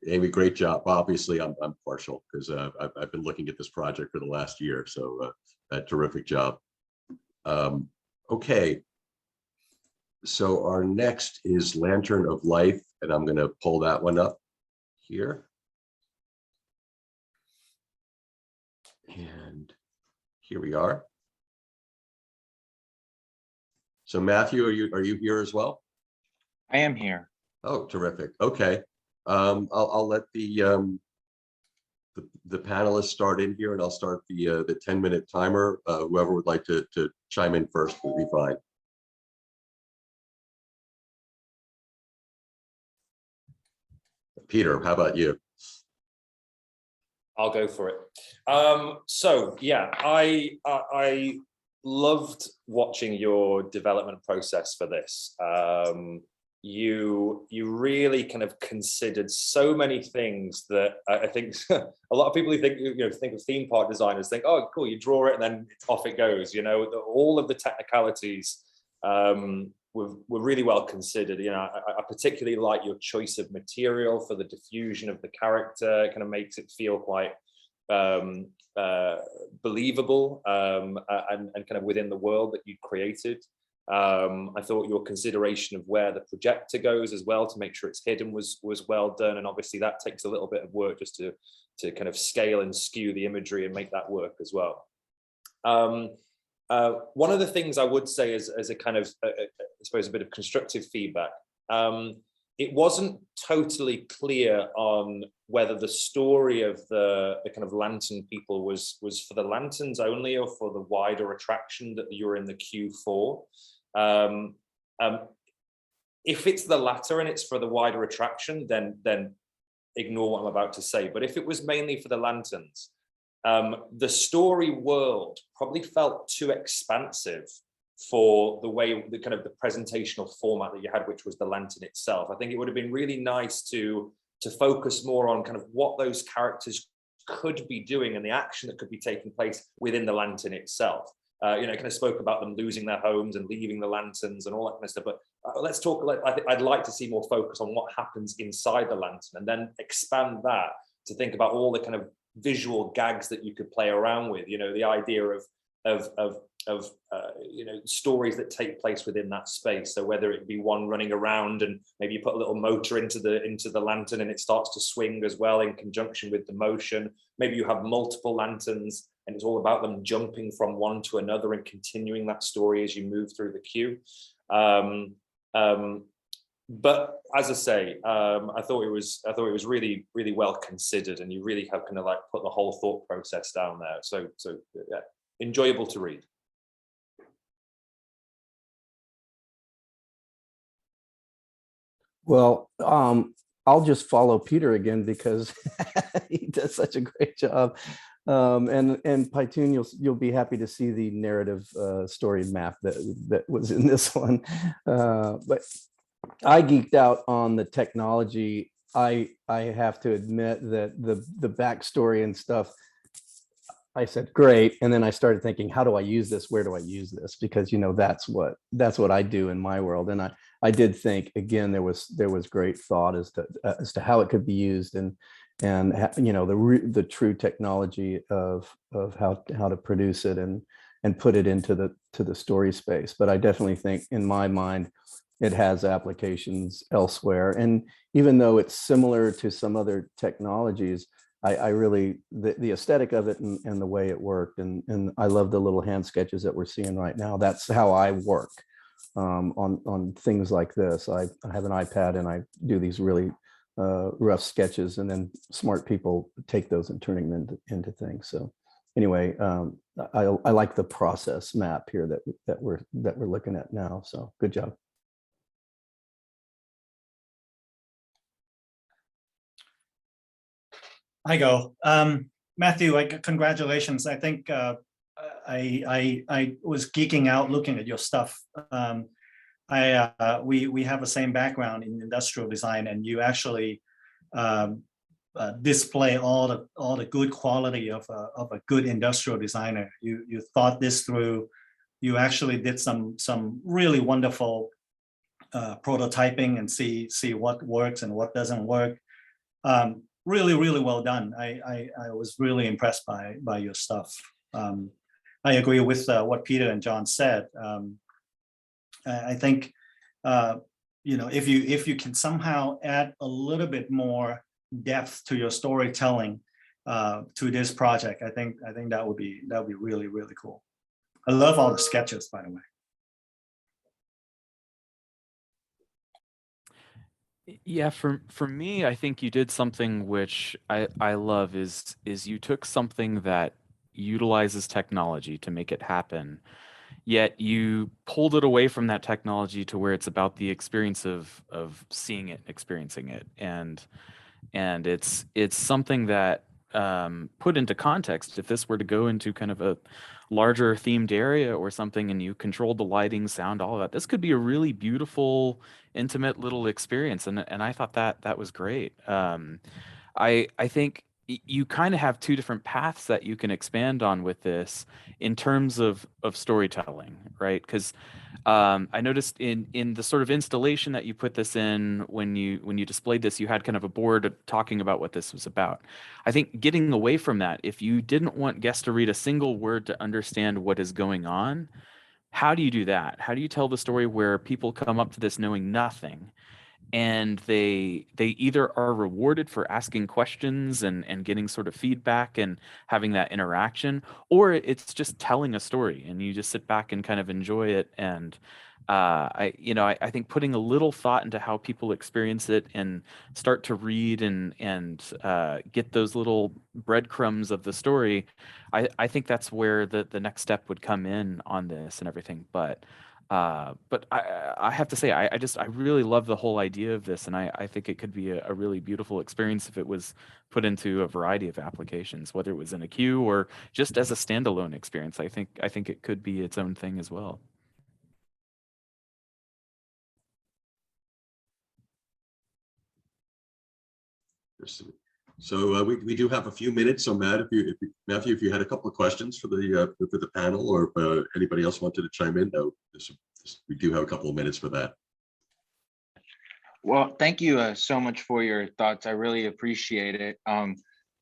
[SPEAKER 1] Amy, great job. Obviously, I'm partial because I've been looking at this project for the last year, so a terrific job. Okay, so our next is Lantern of Life, and I'm going to pull that one up here. And here we are. So Matthew, are you here as well?
[SPEAKER 10] I am here.
[SPEAKER 1] Oh, terrific. Okay. I'll let the panelists start in here, and I'll start the 10-minute timer. Whoever would like to chime in first will be fine. Peter, how about you?
[SPEAKER 4] I'll go for it. So yeah, I loved watching your development process for this. You really kind of considered so many things that I think a lot of people who think of theme park designers think, oh, cool, you draw it and then off it goes. All of the technicalities were really well considered. I particularly like your choice of material for the diffusion of the character. It kind of makes it feel quite believable and kind of within the world that you created. I thought your consideration of where the projector goes as well to make sure it's hidden was well done, and obviously that takes a little bit of work just to kind of scale and skew the imagery and make that work as well. One of the things I would say as a kind of I suppose a bit of constructive feedback, it wasn't totally clear on whether the story of the kind of lantern people was for the lanterns only or for the wider attraction that you're in the queue for. If it's the latter and it's for the wider attraction, then ignore what I'm about to say. But if it was mainly for the lanterns, the story world probably felt too expansive for the kind of the presentational format that you had, which was the lantern itself. I think it would have been really nice to focus more on kind of what those characters could be doing and the action that could be taking place within the lantern itself. Kind of spoke about them losing their homes and leaving the lanterns and all that kind of stuff. But let's talk. I'd like to see more focus on what happens inside the lantern, and then expand that to think about all the kind of visual gags that you could play around with. The idea of stories that take place within that space. So whether it be one running around and maybe you put a little motor into the lantern and it starts to swing as well in conjunction with the motion. Maybe you have multiple lanterns and it's all about them jumping from one to another and continuing that story as you move through the queue. But as I say, I thought it was really, really well considered, and you really have kind of like put the whole thought process down there. So yeah, enjoyable to read.
[SPEAKER 2] Well, I'll just follow Peter again because he does such a great job. And Paitoon, you'll be happy to see the narrative story map that was in this one. But I geeked out on the technology I have to admit that the backstory and stuff, I said, great. And then I started thinking, how do I use this? Where do I use this? Because, that's what I do in my world. And I did think, again, there was great thought as to how it could be used, and the true technology of how to produce it and put it into the story space. But I definitely think, in my mind, it has applications elsewhere. And even though it's similar to some other technologies, I really, the aesthetic of it and the way it worked, and I love the little hand sketches that we're seeing right now. That's how I work on things like this. I have an iPad and I do these really rough sketches, and then smart people take those and turn them into things. So anyway, I like the process map here that we're looking at now. So good job.
[SPEAKER 5] I go. Matthew, congratulations. I think I was geeking out looking at your stuff. We have the same background in industrial design, and you actually display all the good quality of a good industrial designer. You thought this through. You actually did some really wonderful prototyping and see what works and what doesn't work. Really, really well done. I was really impressed by your stuff. I agree with what Peter and John said. I think if you can somehow add a little bit more depth to your storytelling to this project, I think that would be really, really cool. I love all the sketches, by the way.
[SPEAKER 3] Yeah, for me, I think you did something which I love is you took something that utilizes technology to make it happen, yet you pulled it away from that technology to where it's about the experience of seeing it, experiencing it, and it's something that put into context, if this were to go into kind of a larger themed area or something, and you controlled the lighting, sound, all of that, this could be a really beautiful, intimate little experience. And I thought that was great. I think you kind of have two different paths that you can expand on with this in terms of storytelling, right? Because I noticed in the sort of installation that you put this in, when you displayed this, you had kind of a board talking about what this was about. I think getting away from that, if you didn't want guests to read a single word to understand what is going on, how do you do that? How do you tell the story where people come up to this knowing nothing, and they either are rewarded for asking questions and getting sort of feedback and having that interaction, or it's just telling a story and you just sit back and kind of enjoy it. And I think putting a little thought into how people experience it and start to read and get those little breadcrumbs of the story, I think that's where the next step would come in on this and everything. But I have to say, I really love the whole idea of this, and I think it could be a really beautiful experience if it was put into a variety of applications, whether it was in a queue or just as a standalone experience. I think it could be its own thing as well.
[SPEAKER 1] So we do have a few minutes. So Matt, Matthew, if you had a couple of questions for the panel, or if anybody else wanted to chime in, we do have a couple of minutes for that.
[SPEAKER 10] Well, thank you so much for your thoughts. I really appreciate it.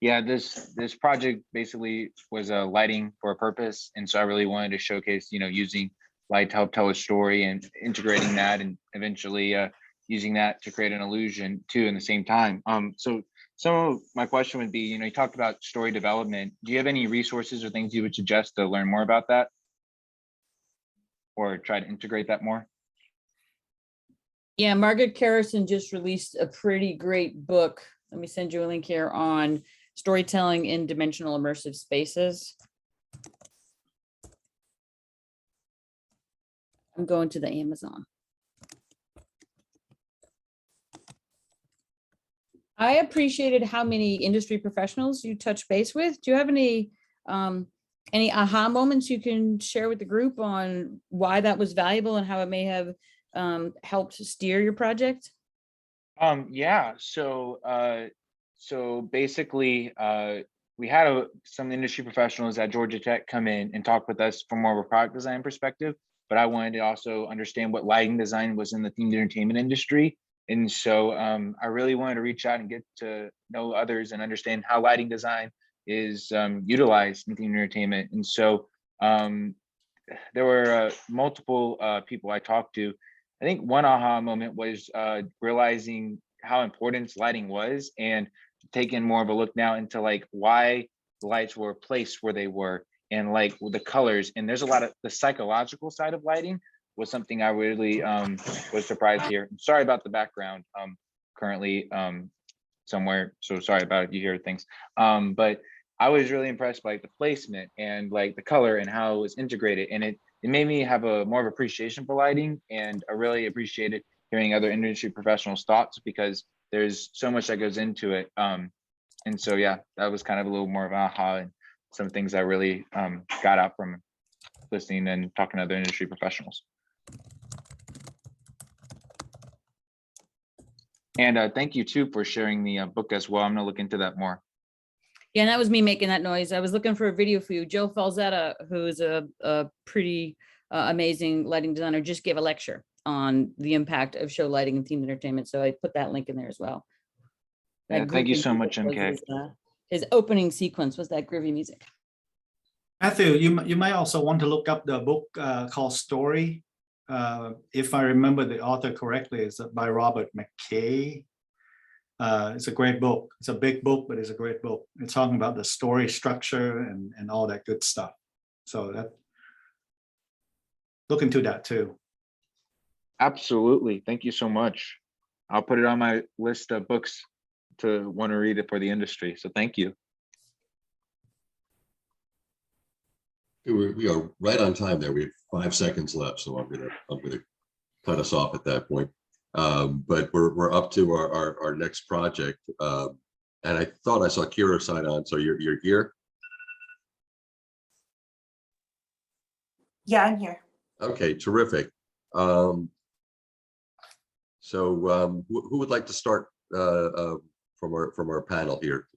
[SPEAKER 10] Yeah, this project basically was lighting for a purpose, and so I really wanted to showcase, using light to help tell a story and integrating that, and eventually using that to create an illusion too in the same time. So some of my question would be, you talked about story development. Do you have any resources or things you would suggest to learn more about that, or try to integrate that more?
[SPEAKER 7] Yeah, Margaret Carrison just released a pretty great book. Let me send you a link here on storytelling in dimensional immersive spaces. I'm going to the Amazon. I appreciated how many industry professionals you touch base with. Do you have any aha moments you can share with the group on why that was valuable and how it may have helped steer your project?
[SPEAKER 10] Yeah, so basically, we had some industry professionals at Georgia Tech come in and talk with us from more of a product design perspective, but I wanted to also understand what lighting design was in the themed entertainment industry. And so I really wanted to reach out and get to know others and understand how lighting design is utilized in themed entertainment. And so there were multiple people I talked to. I think one aha moment was realizing how important lighting was and taking more of a look now into like why the lights were placed where they were and like the colors. And there's a lot of the psychological side of lighting was something I really was surprised here. Sorry about the background. Currently somewhere, so sorry about if you hear things. But I was really impressed by like, the placement and like the color and how it was integrated, and it made me have a more of appreciation for lighting, and I really appreciated hearing other industry professionals' thoughts because there's so much that goes into it. And so yeah, that was kind of a little more of an aha and some things I really got out from listening and talking to other industry professionals. And thank you too for sharing the book as well. I'm gonna look into that more.
[SPEAKER 7] Yeah, and that was me making that noise. I was looking for a video for you. Joe Falzetta, who's a pretty amazing lighting designer, just gave a lecture on the impact of show lighting and themed entertainment. So I put that link in there as well.
[SPEAKER 10] Yeah, thank you so much,
[SPEAKER 7] was
[SPEAKER 10] MK.
[SPEAKER 7] his opening sequence was that groovy music.
[SPEAKER 5] Matthew, you might also want to look up the book called Story. If I remember the author correctly, it's by Robert McKay. It's a great book. It's a big book, but it's a great book. It's talking about the story structure and all that good stuff. So that look into that too.
[SPEAKER 10] Absolutely. Thank you so much. I'll put it on my list of books to want to read it for the industry. So thank you.
[SPEAKER 1] We are right on time there. We have 5 seconds left, so I'm gonna cut us off at that point. But we're up to our next project, and I thought I saw Kira sign on. So you're here.
[SPEAKER 11] Yeah, I'm here.
[SPEAKER 1] Okay, terrific. So who would like to start from our panel here?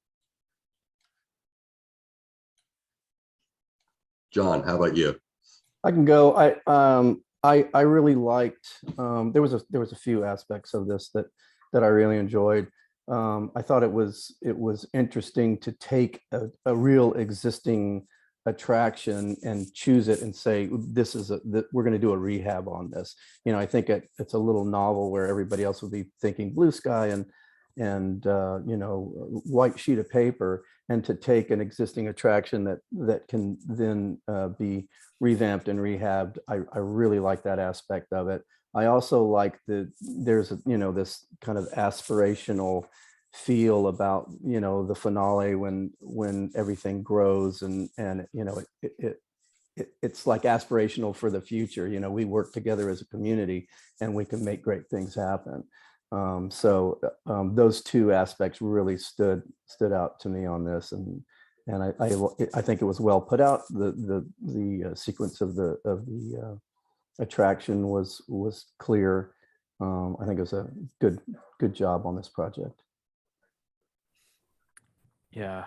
[SPEAKER 1] John, how about you?
[SPEAKER 2] I can go. I really liked. There was a few aspects of this that I really enjoyed. I thought it was interesting to take a real existing attraction and choose it and say this is we're going to do a rehab on this. You know, I think it's a little novel where everybody else would be thinking blue sky and you know, white sheet of paper, and to take an existing attraction that can then be revamped and rehabbed. I really like that aspect of it. I also like there's you know, this kind of aspirational feel about, you know, the finale when everything grows and you know, it's like aspirational for the future. You know, we work together as a community and we can make great things happen. So those two aspects really stood out to me on this, and I think it was well put out. The sequence of the attraction was clear. I think it was a good job on this project.
[SPEAKER 3] Yeah,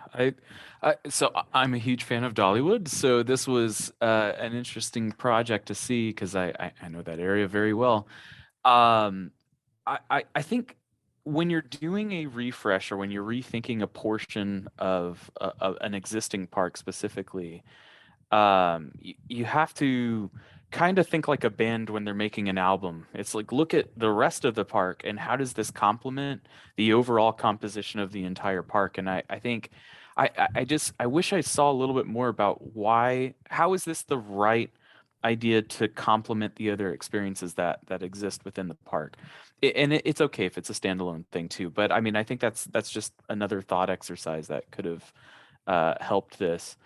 [SPEAKER 3] so I'm a huge fan of Dollywood, so this was an interesting project to see because I know that area very well. I think when you're doing a refresh or when you're rethinking a portion of an existing park specifically, you have to kind of think like a band when they're making an album. It's like, look at the rest of the park and how does this complement the overall composition of the entire park? And I think I wish I saw a little bit more about how is this the right idea to complement the other experiences that exist within the park. It's okay if it's a standalone thing too, but I mean, I think that's just another thought exercise that could have helped this.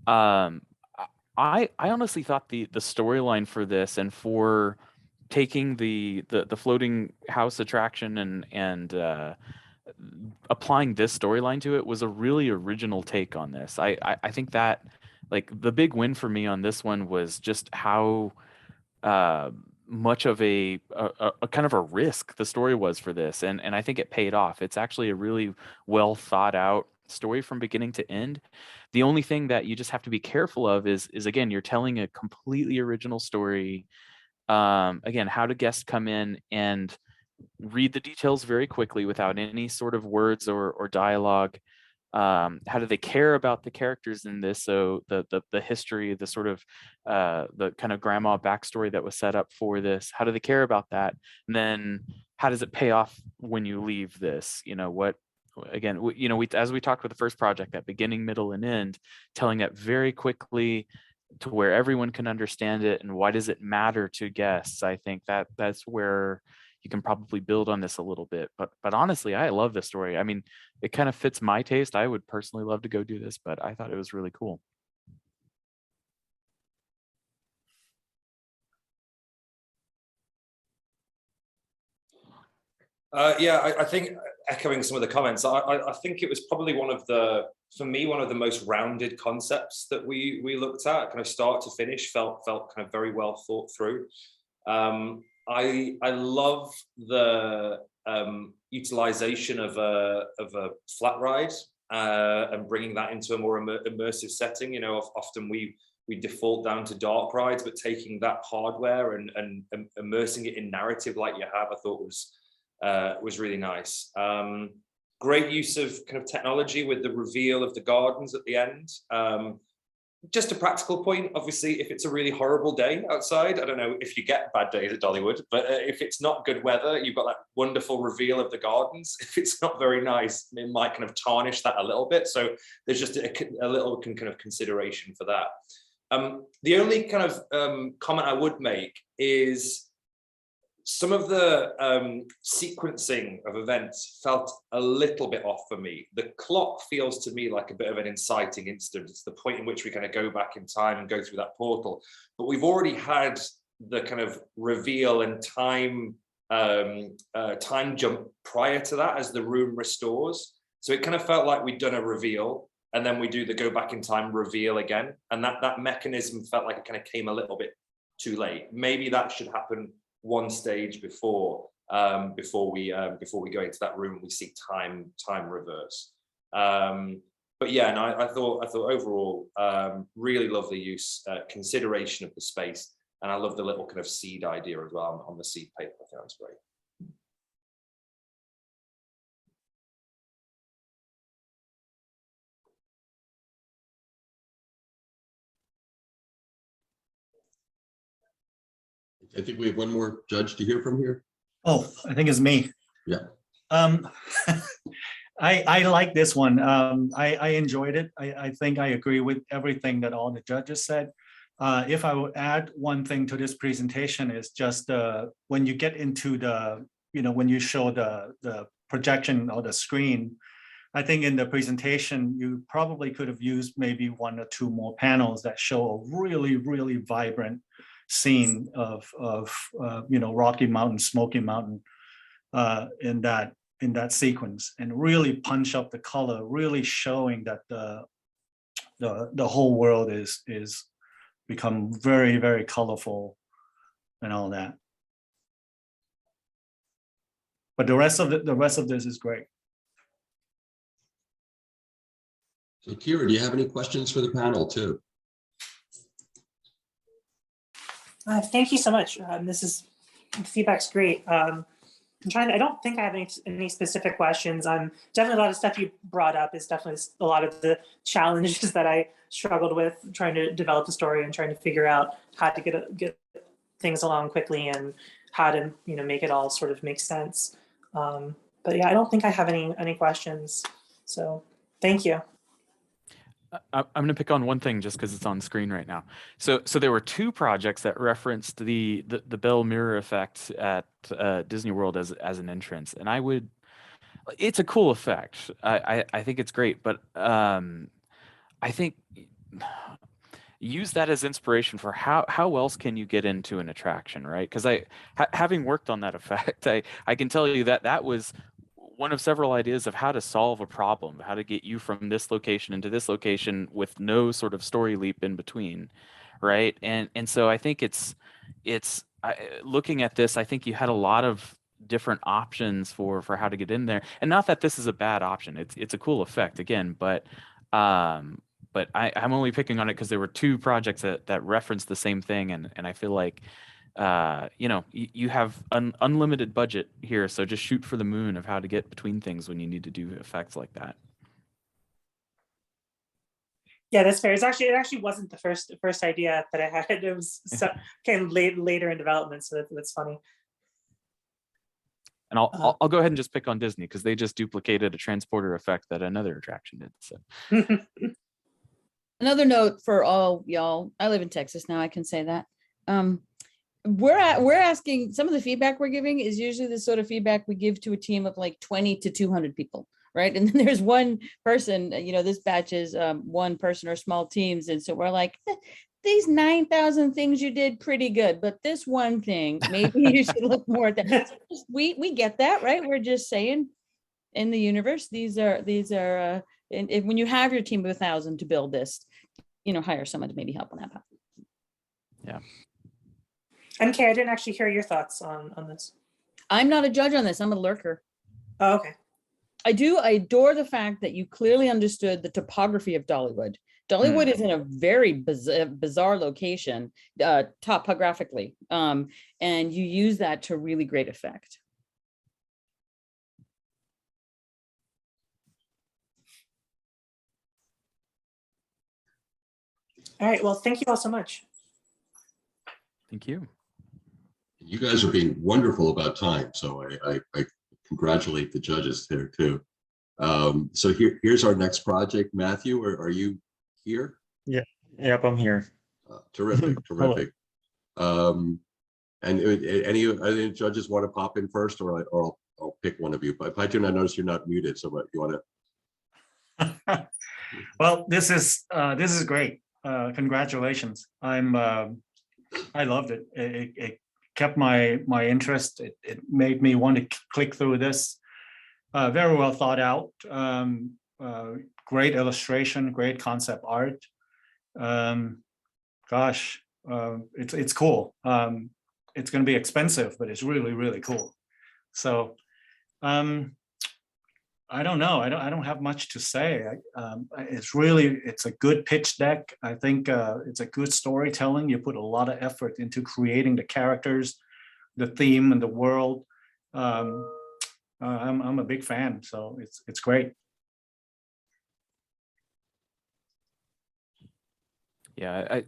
[SPEAKER 3] I honestly thought the storyline for this and for taking the floating house attraction and applying this storyline to it was a really original take on this. I think that like the big win for me on this one was just how much of a kind of a risk the story was for this, and I think it paid off. It's actually a really well thought out story from beginning to end. The only thing that you just have to be careful of is again, you're telling a completely original story. Again, how do guests come in and read the details very quickly without any sort of words or dialogue? How do they care about the characters in this? So the history, the sort of the kind of grandma backstory that was set up for this, how do they care about that? And then how does it pay off when you leave this? You know, what, again, you know, as we talked with the first project, that beginning, middle, and end, telling that very quickly to where everyone can understand it, and why does it matter to guests? I think that's where you can probably build on this a little bit. But honestly, I love this story. I mean, it kind of fits my taste. I would personally love to go do this, but I thought it was really cool.
[SPEAKER 4] Yeah, I think echoing some of the comments, I think it was probably for me, one of the most rounded concepts that we looked at, kind of start to finish, felt kind of very well thought through. I love the utilization of a flat ride and bringing that into a more immersive setting. You know, often we default down to dark rides, but taking that hardware and immersing it in narrative like you have, I thought was really nice. Great use of kind of technology with the reveal of the gardens at the end. Just a practical point, obviously, if it's a really horrible day outside, I don't know if you get bad days at Dollywood, but if it's not good weather, you've got that wonderful reveal of the gardens. If it's not very nice, it might kind of tarnish that a little bit. So there's just a little kind of consideration for that. The only kind of comment I would make is some of the sequencing of events felt a little bit off for me. The clock feels to me like a bit of an inciting incident. It's the point in which we kind of go back in time and go through that portal. But we've already had the kind of reveal and time jump prior to that as the room restores. So it kind of felt like we'd done a reveal and then we do the go back in time reveal again. And that mechanism felt like it kind of came a little bit too late. Maybe that should happen one stage before we go into that room and we see time reverse. But yeah, and I thought overall really lovely use, consideration of the space, and I love the little kind of seed idea as well on the seed paper. I think that's great.
[SPEAKER 1] I think we have one more judge to hear from here.
[SPEAKER 5] Oh, I think it's me.
[SPEAKER 1] Yeah.
[SPEAKER 5] I like this one. I enjoyed it. I think I agree with everything that all the judges said. If I would add one thing to this presentation is just when you get into the, when you show the projection or the screen, I think in the presentation, you probably could have used maybe one or two more panels that show a really, really vibrant scene of Rocky Mountain, Smoky Mountain in that sequence, and really punch up the color, really showing that the whole world is become very, very colorful and all that. But the rest of this is great.
[SPEAKER 1] So Kira, do you have any questions for the panel too?
[SPEAKER 11] Thank you so much. Feedback's great. I don't think I have any specific questions. Definitely a lot of stuff you brought up is definitely a lot of the challenges that I struggled with trying to develop the story and trying to figure out how to get things along quickly and how to make it all sort of make sense. But yeah, I don't think I have any questions. So thank you.
[SPEAKER 3] I'm going to pick on one thing just because it's on screen right now. So there were two projects that referenced the Bell mirror effect at Disney World as an entrance, and it's a cool effect. I think it's great, but I think use that as inspiration for how else can you get into an attraction, right? Because having worked on that effect, I can tell you that was one of several ideas of how to solve a problem, how to get you from this location into this location with no sort of story leap in between, right? And so I think it's looking at this, I think you had a lot of different options for how to get in there. And not that this is a bad option. It's a cool effect again, but I'm only picking on it because there were two projects that referenced the same thing, and I feel like you have an unlimited budget here, so just shoot for the moon of how to get between things when you need to do effects like that.
[SPEAKER 11] Yeah, that's fair. It actually wasn't the first idea that I had. It was kind of later in development, so that's funny.
[SPEAKER 3] And I'll go ahead and just pick on Disney because they just duplicated a transporter effect that another attraction did. So
[SPEAKER 7] Another note for all y'all, I live in Texas now, I can say that. We're asking, some of the feedback we're giving is usually the sort of feedback we give to a team of like 20 to 200 people, right? And then there's one person, this batch is one person or small teams. And so we're like, these 9,000 things you did pretty good, but this one thing, maybe you should look more at that. So we get that, right? We're just saying in the universe, these are, and when you have your team of 1,000 to build this, hire someone to maybe help on that part.
[SPEAKER 3] Yeah.
[SPEAKER 11] MK, I didn't actually hear your thoughts on this.
[SPEAKER 7] I'm not a judge on this. I'm a lurker.
[SPEAKER 11] Oh, okay.
[SPEAKER 7] I adore the fact that you clearly understood the topography of Dollywood. Dollywood is in a very bizarre location, topographically, and you use that to really great effect.
[SPEAKER 11] All right. Well, thank you all so much.
[SPEAKER 3] Thank you.
[SPEAKER 1] You guys are being wonderful about time, so I congratulate the judges there too. So here's our next project. Matthew, are you here?
[SPEAKER 12] Yeah. Yep, I'm here.
[SPEAKER 1] Terrific. And any judges want to pop in first, or I'll pick one of you. But Paitoon, I noticed you're not muted, so what you want
[SPEAKER 5] to? Well, this is great. Congratulations. I loved it. It kept my interest. It made me want to click through this. Very well thought out. Great illustration, great concept art. It's cool. It's going to be expensive, but it's really, really cool. So I don't know. I don't have much to say. It's a good pitch deck. I think it's a good storytelling. You put a lot of effort into creating the characters, the theme, and the world. I'm a big fan, so it's great.
[SPEAKER 3] Yeah,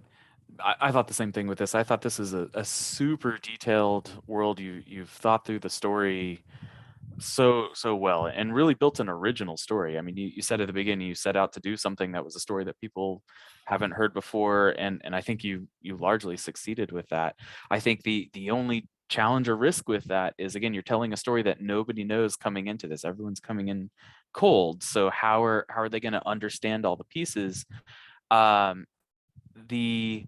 [SPEAKER 3] I thought the same thing with this. I thought this is a super detailed world. You've thought through the story so well and really built an original story. I mean, you said at the beginning you set out to do something that was a story that people haven't heard before, and I think you largely succeeded with that. I think the only challenge or risk with that is, again, you're telling a story that nobody knows coming into this. Everyone's coming in cold, so how are they going to understand all the pieces? The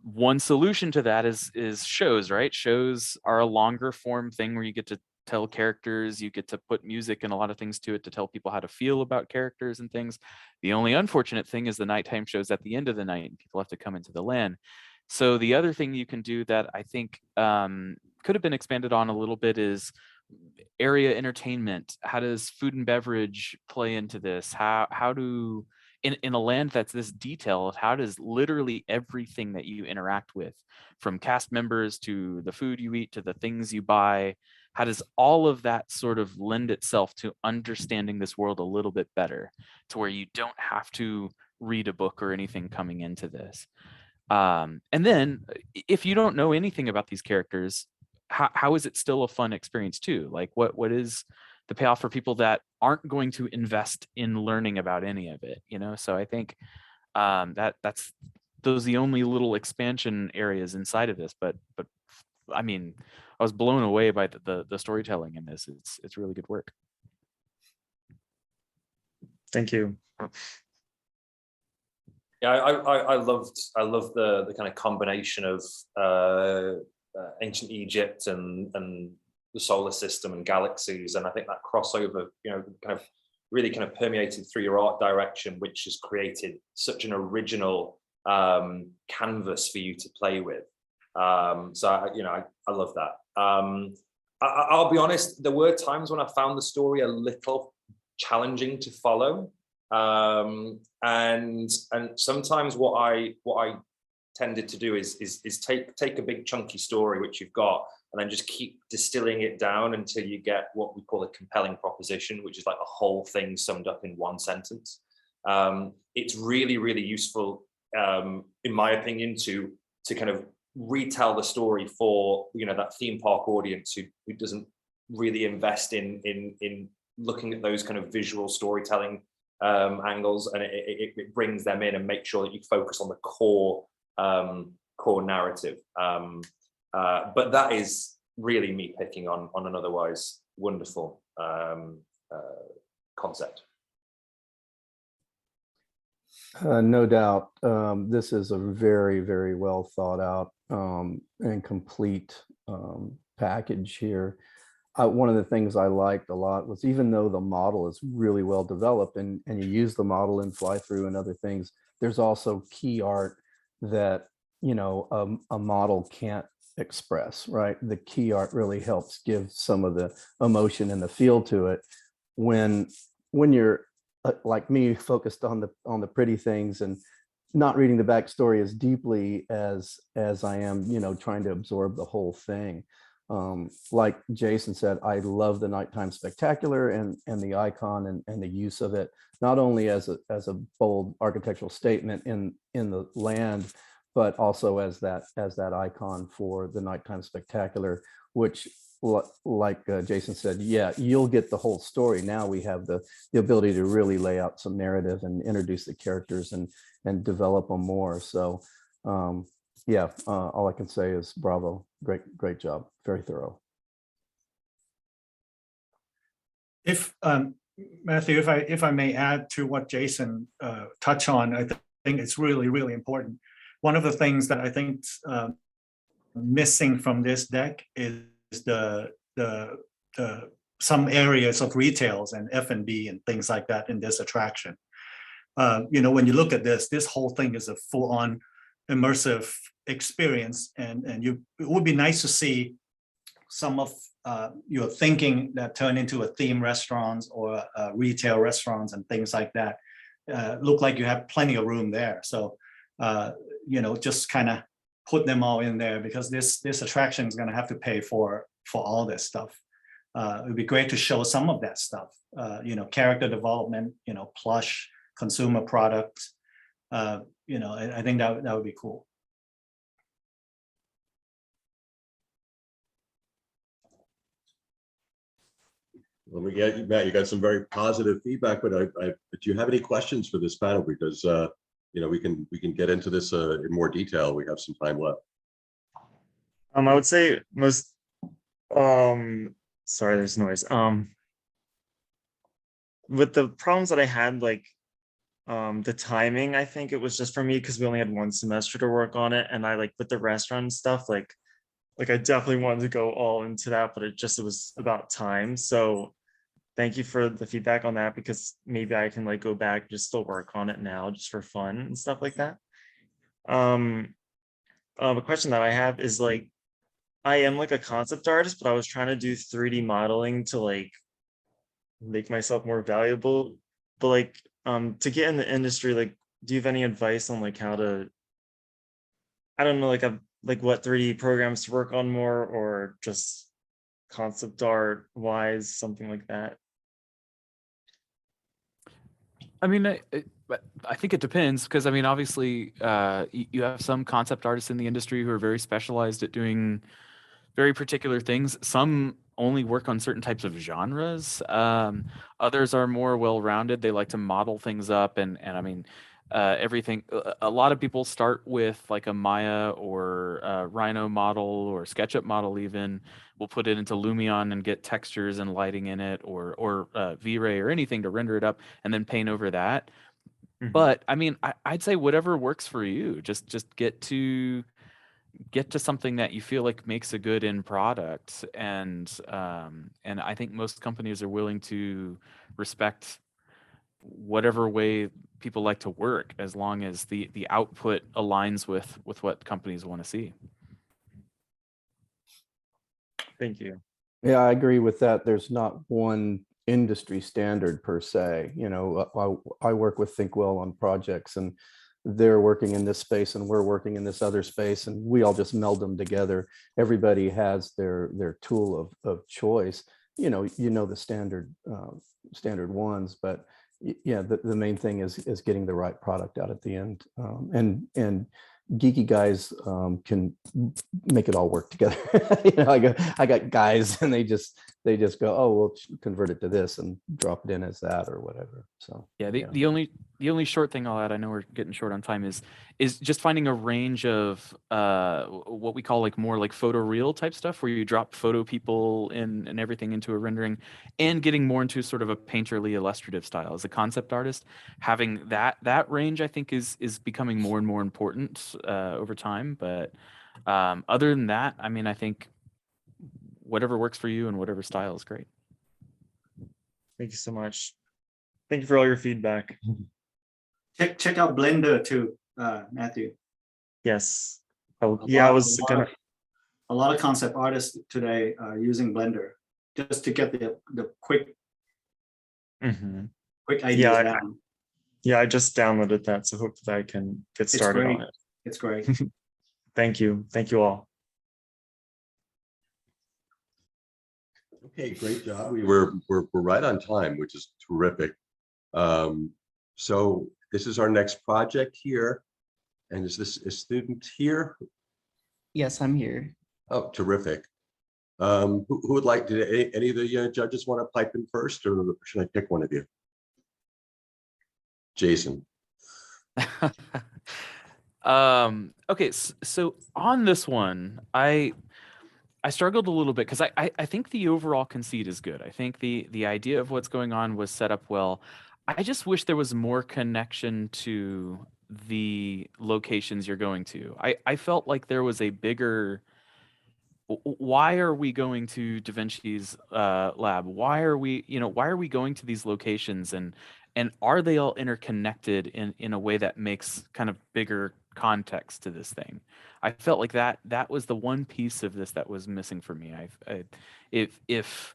[SPEAKER 3] one solution to that is shows, right? Shows are a longer form thing where you get to tell characters, you get to put music and a lot of things to it to tell people how to feel about characters and things. The only unfortunate thing is the nighttime shows at the end of the night and people have to come into the land. So the other thing you can do that I think could have been expanded on a little bit is area entertainment. How does food and beverage play into this? How do in a land that's this detailed, how does literally everything that you interact with, from cast members to the food you eat to the things you buy, how does all of that sort of lend itself to understanding this world a little bit better, to where you don't have to read a book or anything coming into this? And then if you don't know anything about these characters, how is it still a fun experience too? Like what is the payoff for people that aren't going to invest in learning about any of it, So I think that's those are the only little expansion areas inside of this, but I mean, I was blown away by the storytelling in this. It's really good work.
[SPEAKER 12] Thank you.
[SPEAKER 4] Yeah, I loved the kind of combination of ancient Egypt and the solar system and galaxies, and I think that crossover, really permeated through your art direction, which has created such an original canvas for you to play with. I love that. I'll be honest, there were times when I found the story a little challenging to follow. And sometimes what I tended to do is take a big chunky story which you've got and then just keep distilling it down until you get what we call a compelling proposition, which is like a whole thing summed up in one sentence. It's really, really useful, in my opinion, to kind of retell the story for that theme park audience who doesn't really invest in looking at those kind of visual storytelling angles, and it brings them in and makes sure that you focus on the core narrative. But that is really me picking on an otherwise wonderful concept.
[SPEAKER 2] No doubt. This is a very, very well thought out and complete package here. One of the things I liked a lot was, even though the model is really well developed and you use the model in fly through and other things, there's also key art that a model can't express, right? The key art really helps give some of the emotion and the feel to it. When you're like me, focused on the pretty things and not reading the backstory as deeply as I am, trying to absorb the whole thing. Like Jason said, I love the nighttime spectacular and the icon and the use of it, not only as a bold architectural statement in the land, but also as that icon for the nighttime spectacular, which, like Jason said, yeah, you'll get the whole story. Now we have the ability to really lay out some narrative and introduce the characters and develop them more. So yeah, all I can say is bravo. Great job. Very thorough.
[SPEAKER 5] If Matthew, if I may add to what Jason touched on, I think it's really, really important. One of the things that I think missing from this deck is some areas of retails and F&B and things like that in this attraction. When you look at this whole thing is a full-on immersive experience, and it would be nice to see some of your thinking that turn into a theme restaurants or retail restaurants and things like that. Look like you have plenty of room there. So just kind of put them all in there, because this attraction is going to have to pay for all this stuff. It would be great to show some of that stuff. Character development, plush, consumer products. I think that would be cool.
[SPEAKER 1] Well, Matt, you got some very positive feedback, but do you have any questions for this panel? Because we can get into this in more detail. We have some time left.
[SPEAKER 12] I would say most. Sorry, there's noise. With the problems that I had, like the timing, I think it was just for me because we only had one semester to work on it, and I with the restaurant stuff, like I definitely wanted to go all into that, but it was about time. So thank you for the feedback on that, because maybe I can go back and just still work on it now just for fun and stuff like that. A question that I have is I am a concept artist, but I was trying to do 3D modeling to make myself more valuable. But to get in the industry, do you have any advice on how to, I don't know, what 3D programs to work on more, or just concept art wise, something like that?
[SPEAKER 3] I mean, I think it depends, because I mean, obviously, you have some concept artists in the industry who are very specialized at doing very particular things. Some only work on certain types of genres. Others are more well-rounded. They like to model things up, and I mean, everything. A lot of people start with a Maya or a Rhino model or SketchUp model. Even we'll put it into Lumion and get textures and lighting in it, or V-Ray or anything to render it up, and then paint over that. Mm-hmm. But I mean, I'd say whatever works for you. Just get to something that you feel makes a good end product, and I think most companies are willing to respect whatever way people like to work, as long as the output aligns with what companies want to see.
[SPEAKER 12] Thank you.
[SPEAKER 2] Yeah, I agree with that. There's not one industry standard per se. You know, I work with Thinkwell on projects, and they're working in this space and we're working in this other space, and we all just meld them together. Everybody has their tool of choice. You know the standard ones, but yeah, the main thing is getting the right product out at the end, and geeky guys can make it all work together. You know, I got guys, and they just go, oh, we'll convert it to this and drop it in as that or whatever. So
[SPEAKER 3] yeah, the only short thing I'll add, I know we're getting short on time, is just finding a range of what we call like more like photoreal type stuff, where you drop photo people and everything into a rendering, and getting more into sort of a painterly illustrative style. As a concept artist, having that range, I think is becoming more and more important over time. But other than that, I mean, I think whatever works for you and whatever style is great.
[SPEAKER 12] Thank you so much. Thank you for all your feedback.
[SPEAKER 5] Check out Blender too, Matthew.
[SPEAKER 12] Yes.
[SPEAKER 5] A lot of concept artists today are using Blender just to get the quick ideas down.
[SPEAKER 12] I just downloaded that, so hopefully I can get started on it.
[SPEAKER 5] It's great.
[SPEAKER 12] Thank you all.
[SPEAKER 1] Okay, great job. We're right on time, which is terrific. So this is our next project here. And is this a student here?
[SPEAKER 13] Yes, I'm here.
[SPEAKER 1] Oh, terrific. Who would like to, any of the judges want to pipe in first, or should I pick one of you? Jason.
[SPEAKER 3] Okay, so on this one, I struggled a little bit because I think the overall conceit is good. I think the idea of what's going on was set up well. I just wish there was more connection to the locations you're going to. I felt like there was a bigger, why are we going to Da Vinci's lab? Why are we going to these locations, and are they all interconnected in a way that makes kind of bigger context to this thing? I felt like that was the one piece of this that was missing for me. If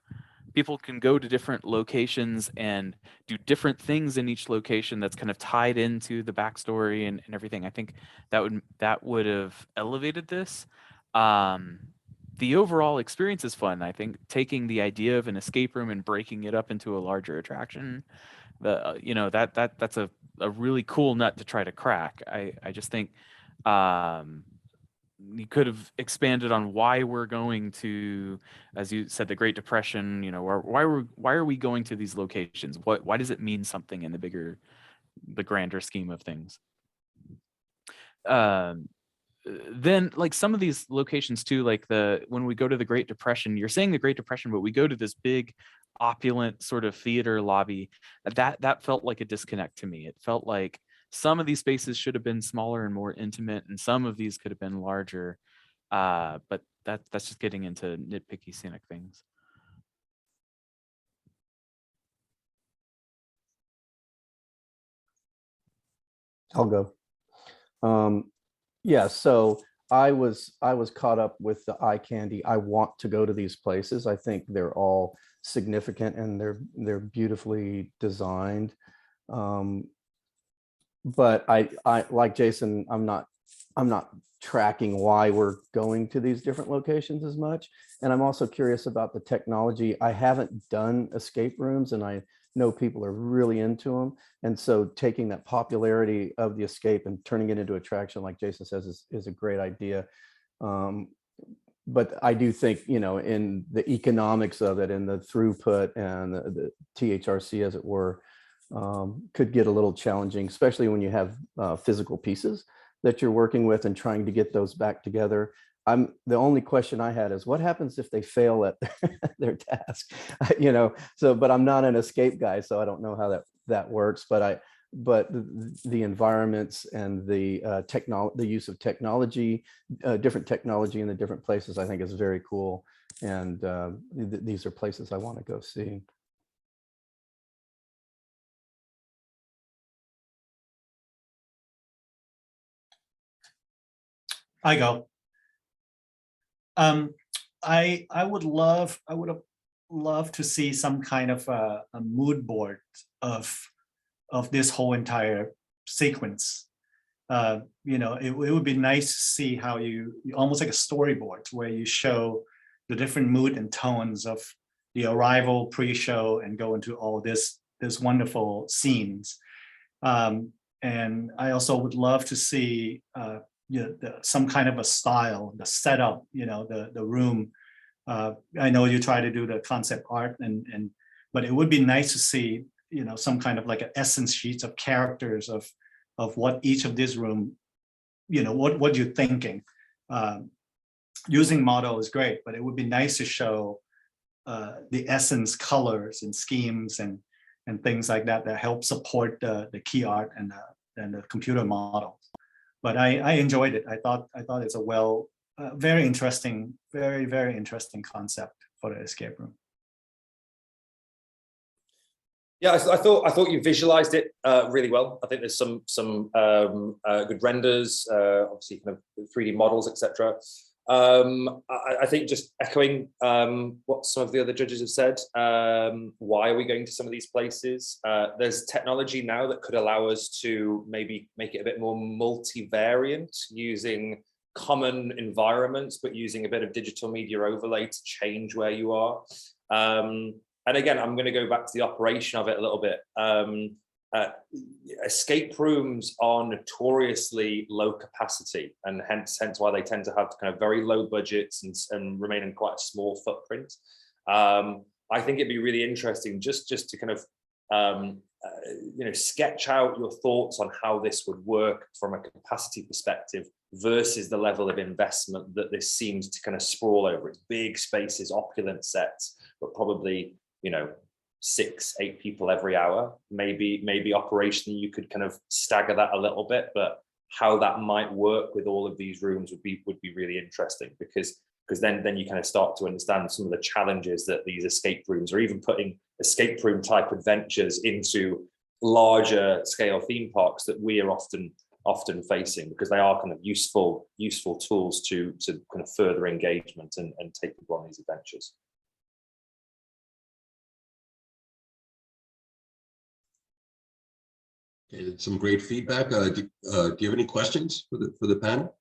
[SPEAKER 3] people can go to different locations and do different things in each location that's kind of tied into the backstory and everything, I think that would have elevated this. The overall experience is fun. I think taking the idea of an escape room and breaking it up into a larger attraction, that's a really cool nut to try to crack. I just think you could have expanded on why we're going to, as you said, the Great Depression. Why are we going to these locations? Why does it mean something in the grander scheme of things? Then like some of these locations too, like when we go to the Great Depression, you're saying the Great Depression, but we go to this big opulent sort of theater lobby. That felt like a disconnect to me. It felt like some of these spaces should have been smaller and more intimate, and some of these could have been larger. But that's just getting into nitpicky scenic things.
[SPEAKER 2] I'll go. Yeah, so I was caught up with the eye candy. I want to go to these places. I think they're all significant and they're beautifully designed. But I like Jason, I'm not tracking why we're going to these different locations as much. And I'm also curious about the technology. I haven't done escape rooms, and I know people are really into them. And so taking that popularity of the escape and turning it into attraction, like Jason says, is a great idea. But I do think, in the economics of it and the throughput and the THRC, as it were, could get a little challenging, especially when you have physical pieces that you're working with and trying to get those back together. The only question I had is what happens if they fail at their task, but I'm not an escape guy, so I don't know how that works, but the environments and the use of technology, different technology in the different places, I think is very cool. And these are places I want to go see.
[SPEAKER 5] I go. I would have loved to see some kind of a mood board of this whole entire sequence. You know, it would be nice to see how you almost like a storyboard where you show the different mood and tones of the arrival, pre-show, and go into all this wonderful scenes. And I also would love to see you know, some kind of a style, the setup, you know, the room. I know you try to do the concept art, but it would be nice to see, you know, some kind of like an essence sheets of characters of what each of this room, you know, what you're thinking. Using model is great, but it would be nice to show the essence colors and schemes and things like that help support the key art and the computer model. But I enjoyed it. I thought it's a very interesting, very interesting concept for the escape room.
[SPEAKER 4] Yeah, I thought you visualized it really well. I think there's some good renders, obviously kind of 3D models, etc. I think just echoing what some of the other judges have said, why are we going to some of these places? There's technology now that could allow us to maybe make it a bit more multivariant, using common environments, but using a bit of digital media overlay to change where you are. And again, I'm going to go back to the operation of it a little bit. Escape rooms are notoriously low capacity, and hence why they tend to have kind of very low budgets and remain in quite a small footprint. I think it'd be really interesting just to kind of you know, sketch out your thoughts on how this would work from a capacity perspective versus the level of investment that this seems to kind of sprawl over. It's big spaces, opulent sets, but probably, you know, 6-8 people every hour. Maybe operationally you could kind of stagger that a little bit, but how that might work with all of these rooms would be really interesting, because then you kind of start to understand some of the challenges that these escape rooms, or even putting escape room type adventures into larger scale theme parks that we are often facing, because they are kind of useful tools to kind of further engagement and take people on these adventures.
[SPEAKER 1] Okay, some great feedback. Do you have any questions for the panel?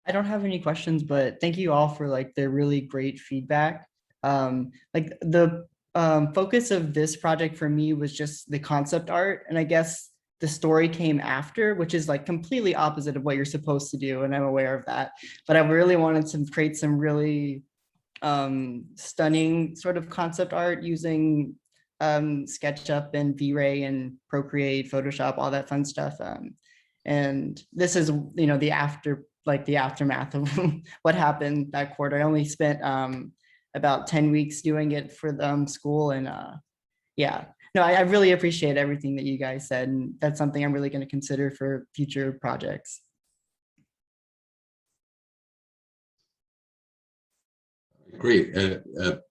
[SPEAKER 13] I don't have any questions, but thank you all for like the really great feedback. Like the focus of this project for me was just the concept art, and I guess the story came after, which is like completely opposite of what you're supposed to do, and I'm aware of that. But I really wanted to create some really stunning sort of concept art using SketchUp and V-Ray and Procreate, Photoshop, all that fun stuff. And this is, you know, the aftermath of what happened that quarter. I only spent about 10 weeks doing it for school, and yeah, no, I really appreciate everything that you guys said, and that's something I'm really going to consider for future projects.
[SPEAKER 1] Great.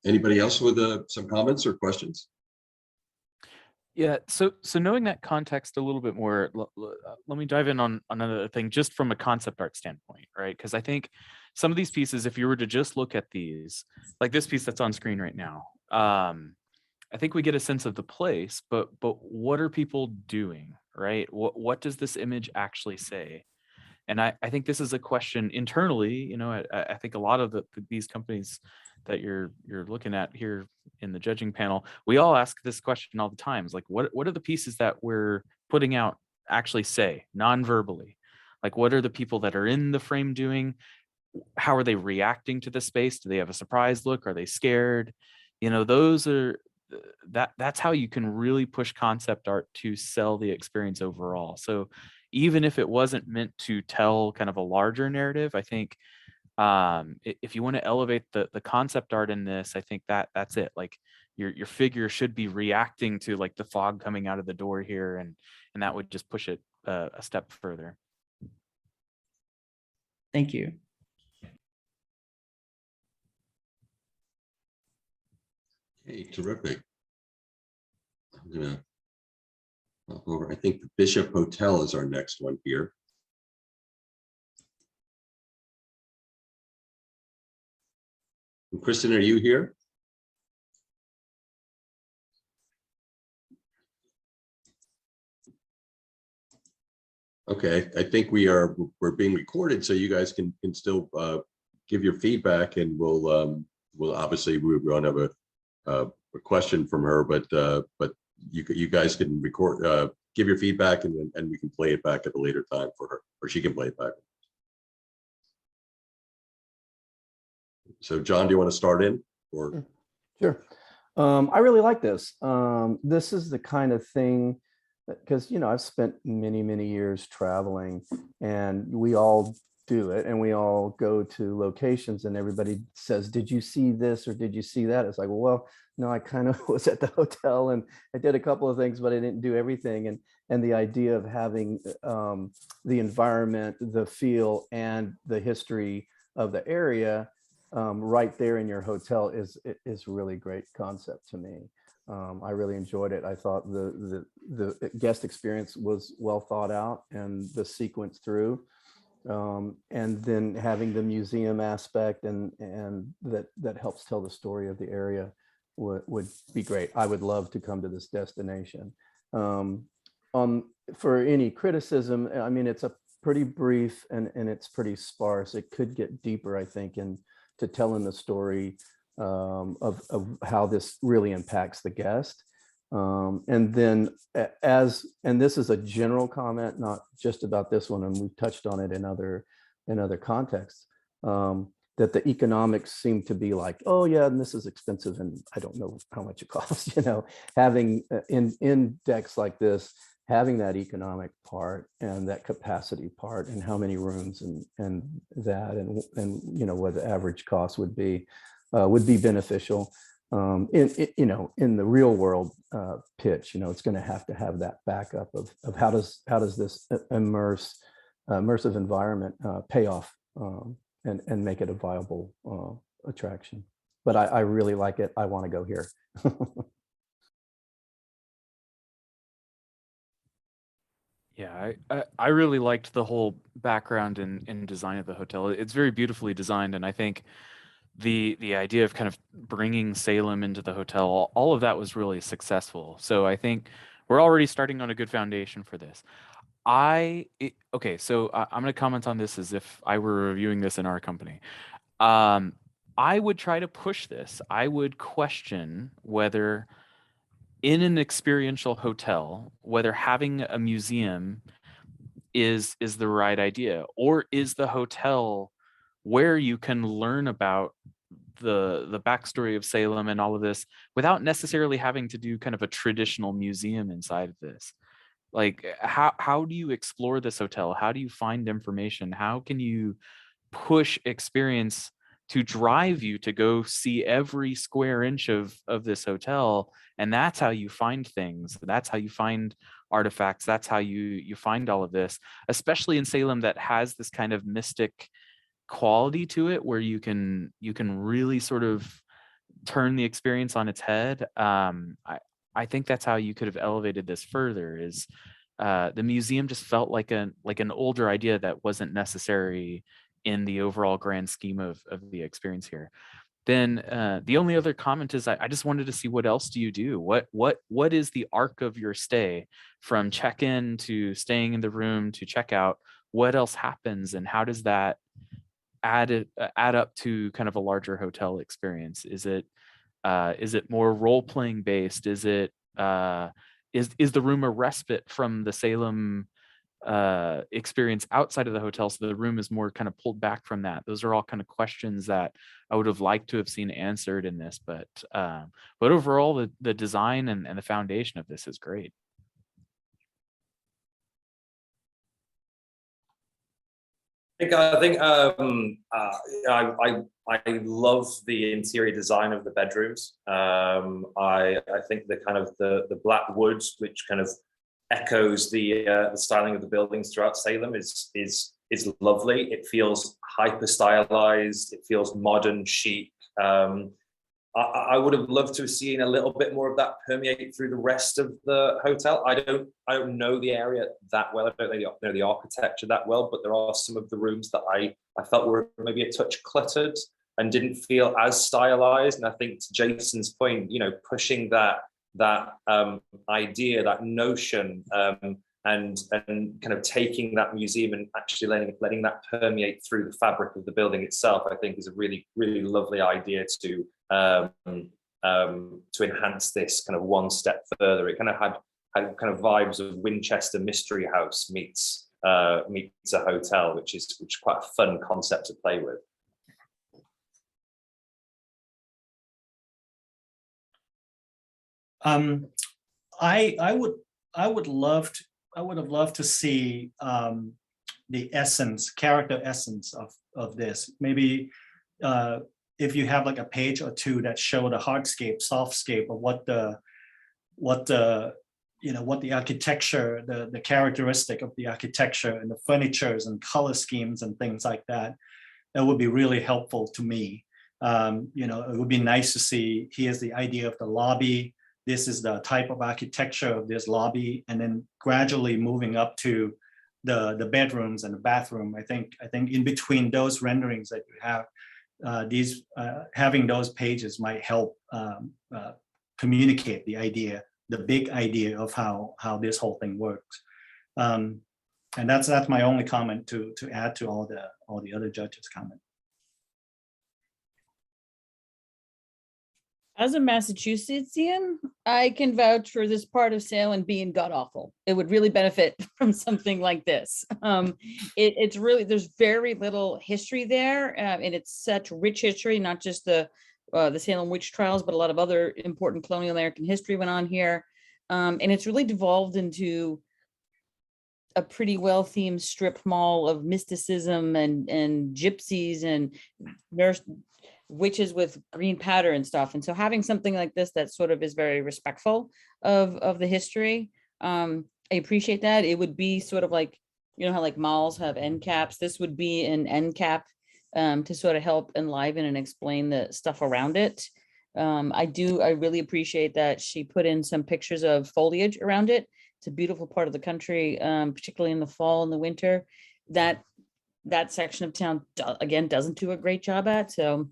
[SPEAKER 1] Anybody else with some comments or questions?
[SPEAKER 3] Yeah, so knowing that context a little bit more, let me dive in on another thing, just from a concept art standpoint, right? Because I think some of these pieces, if you were to just look at these, like this piece that's on screen right now, I think we get a sense of the place, but what are people doing, right? What does this image actually say? And I think this is a question internally, you know, I think a lot of these companies that you're looking at here in the judging panel, we all ask this question all the time. It's like, what are the pieces that we're putting out actually say non-verbally? Like, what are the people that are in the frame doing? How are they reacting to the space? Do they have a surprised look? Are they scared? You know, those are, that's how you can really push concept art to sell the experience overall. So even if it wasn't meant to tell kind of a larger narrative, I think if you want to elevate the concept art in this, I think that's it. Like your figure should be reacting to like the fog coming out of the door here, and that would just push it a step further.
[SPEAKER 13] Thank you.
[SPEAKER 1] Okay, terrific. I'm gonna hop over. I think the Bishop Hotel is our next one here. Kristen, are you here? Okay, I think we're being recorded, so you guys can still give your feedback, and we'll obviously we won't have a question from her, but you guys can record, give your feedback, and we can play it back at a later time for her, or she can play it back. So John, do you want to start in, or?
[SPEAKER 2] Sure. I really like this. This is the kind of thing, because, you know, I've spent many years traveling, and we all do it, and we all go to locations, and everybody says, did you see this or did you see that? It's like, well, no, I kind of was at the hotel and I did a couple of things, but I didn't do everything. And the idea of having the environment, the feel, and the history of the area right there in your hotel is really great concept to me. I really enjoyed it. I thought the guest experience was well thought out, and the sequence through, and then having the museum aspect and that helps tell the story of the area would be great. I would love to come to this destination. For any criticism, I mean, it's a pretty brief and it's pretty sparse. It could get deeper, I think, into telling the story of how this really impacts the guest. And then and this is a general comment, not just about this one, and we've touched on it in other contexts, that the economics seem to be like, oh yeah, and this is expensive and I don't know how much it costs, you know, having in decks like this, having that economic part and that capacity part and how many rooms and you know what the average cost would be beneficial. In the real world pitch, you know, it's going to have that backup of how does this immersive environment pay off and make it a viable attraction. But I really like it. I want to go here.
[SPEAKER 3] Yeah, I really liked the whole background and design of the hotel. It's very beautifully designed, and I think the idea of kind of bringing Salem into the hotel, all of that was really successful. So I think we're already starting on a good foundation for this. Okay, so I'm going to comment on this as if I were reviewing this in our company. I would try to push this. I would question whether in an experiential hotel, whether having a museum is the right idea, or is the hotel where you can learn about the backstory of Salem and all of this without necessarily having to do kind of a traditional museum inside of this. Like, how do you explore this hotel? How do you find information? How can you push experience to drive you to go see every square inch of this hotel? And that's how you find things. That's how you find artifacts. That's how you find all of this, especially in Salem that has this kind of mystic quality to it, where you can really sort of turn the experience on its head. I think that's how you could have elevated this further. Is the museum just felt like an older idea that wasn't necessary in the overall grand scheme of the experience here. Then the only other comment is I just wanted to see, what else do you do? What is the arc of your stay from check-in to staying in the room to check-out? What else happens, and how does that add up to kind of a larger hotel experience? Is it more role-playing based? Is it is the room a respite from the Salem experience outside of the hotel, so the room is more kind of pulled back from that? Those are all kind of questions that I would have liked to have seen answered in this, but overall the design and the foundation of this is great.
[SPEAKER 4] I think I love the interior design of the bedrooms. I think the kind of the black woods, which kind of echoes the styling of the buildings throughout Salem, is lovely. It feels hyper stylized. It feels modern, chic. I would have loved to have seen a little bit more of that permeate through the rest of the hotel. I don't know the area that well. I don't know the architecture that well, but there are some of the rooms that I felt were maybe a touch cluttered. and didn't feel as stylized. And I think to Jason's point, you know, pushing that idea, that notion, and kind of taking that museum and actually letting that permeate through the fabric of the building itself, I think is a really, really lovely idea to enhance this kind of one step further. It kind of had kind of vibes of Winchester Mystery House meets a hotel, which is quite a fun concept to play with.
[SPEAKER 5] I would have loved to see the character essence of this. Maybe if you have like a page or two that show the hardscape, softscape of what the architecture, the characteristic of the architecture and the furnitures and color schemes and things like that, that would be really helpful to me. You know, it would be nice to see, here's the idea of the lobby, this is the type of architecture of this lobby, and then gradually moving up to the bedrooms and the bathroom. I think in between those renderings that you have, having those pages might help communicate the idea, the big idea of how this whole thing works. And that's my only comment to add to all the other judges' comment.
[SPEAKER 7] As a Massachusettsian, I can vouch for this part of Salem being god awful. It would really benefit from something like this. It's really, there's very little history there, and it's such rich history, not just the Salem witch trials, but a lot of other important colonial American history went on here. And it's really devolved into a pretty well-themed strip mall of mysticism and gypsies and witches with green powder and stuff. And so having something like this that sort of is very respectful of the history, I appreciate that. It would be sort of like, you know how like malls have end caps, this would be an end cap to sort of help enliven and explain the stuff around it. I really appreciate that she put in some pictures of foliage around it. It's a beautiful part of the country, particularly in the fall and the winter, that section of town, again, doesn't do a great job at. So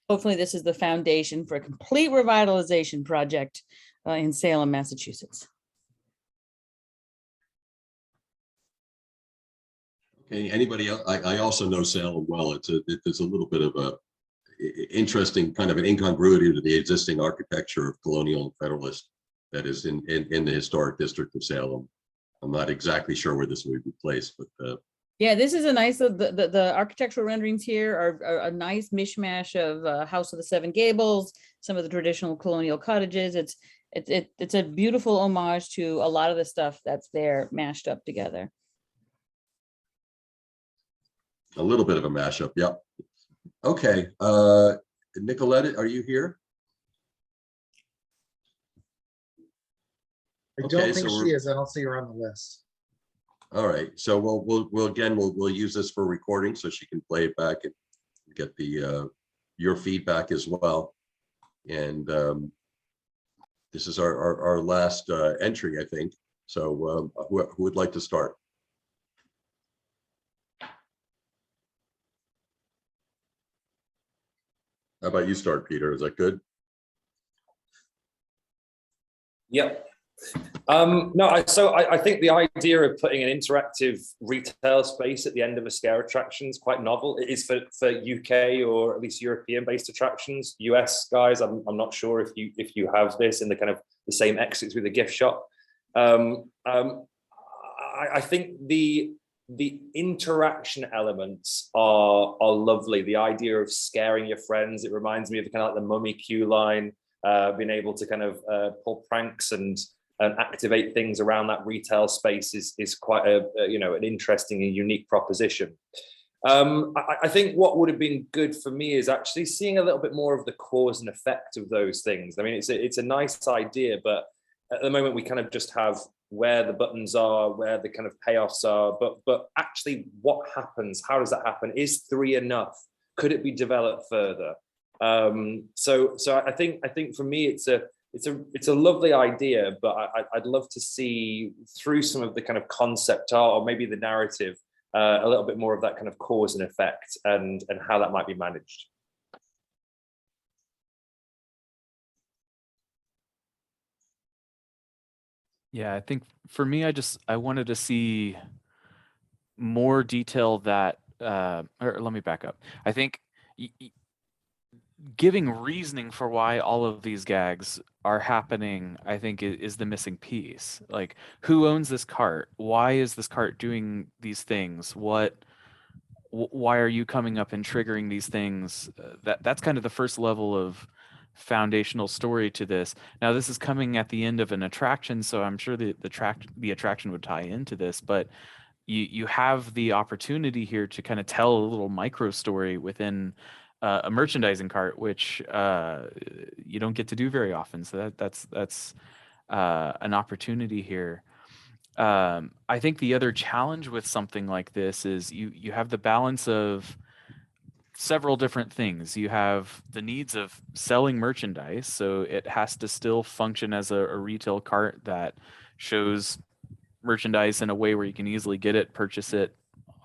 [SPEAKER 7] hopefully this is the foundation for a complete revitalization project in Salem, Massachusetts.
[SPEAKER 1] Okay, anybody else? I also know Salem well. It's a little bit of a interesting kind of an incongruity to the existing architecture of colonial and federalist that is in the historic district of Salem. I'm not exactly sure where this would be placed, but
[SPEAKER 7] yeah, this is a nice, the architectural renderings here are a nice mishmash of House of the Seven Gables, some of the traditional colonial cottages. It's a beautiful homage to a lot of the stuff that's there mashed up together.
[SPEAKER 1] a little bit of a mashup. Yep. Okay. Nicolette, are you here?
[SPEAKER 14] I don't think she is. I don't see her on the list.
[SPEAKER 1] All right. So we'll use this for recording so she can play it back and get the your feedback as well. And this is our last entry, I think. So who would like to start? How about you start, Peter? Is that good?
[SPEAKER 4] Yep. No, so I think the idea of putting an interactive retail space at the end of a scare attraction is quite novel. It is for UK or at least European-based attractions. US guys, I'm not sure if you have this in the kind of the same exit through the gift shop. I think the interaction elements are lovely. The idea of scaring your friends, it reminds me of kind of like the Mummy queue line, being able to kind of pull pranks and activate things around that retail space is quite an interesting and unique proposition. I think what would have been good for me is actually seeing a little bit more of the cause and effect of those things. I mean, it's a nice idea, but at the moment we kind of just have where the buttons are, where the kind of payoffs are, but actually what happens? How does that happen? Is 3 enough? Could it be developed further? So I think for me it's a lovely idea, but I'd love to see through some of the kind of concept art or maybe the narrative a little bit more of that kind of cause and effect and how that might be managed.
[SPEAKER 3] Yeah, I think for me, I wanted to see more detail that, or let me back up. I think giving reasoning for why all of these gags are happening, I think is the missing piece. Like, who owns this cart? Why is this cart doing these things? Why are you coming up and triggering these things? That's kind of the first level of foundational story to this. Now, this is coming at the end of an attraction, so I'm sure the attraction would tie into this, but you have the opportunity here to kind of tell a little micro story within a merchandising cart, which you don't get to do very often. So that's an opportunity here. I think the other challenge with something like this is you have the balance of several different things. You have the needs of selling merchandise, so it has to still function as a retail cart that shows merchandise in a way where you can easily get it, purchase it,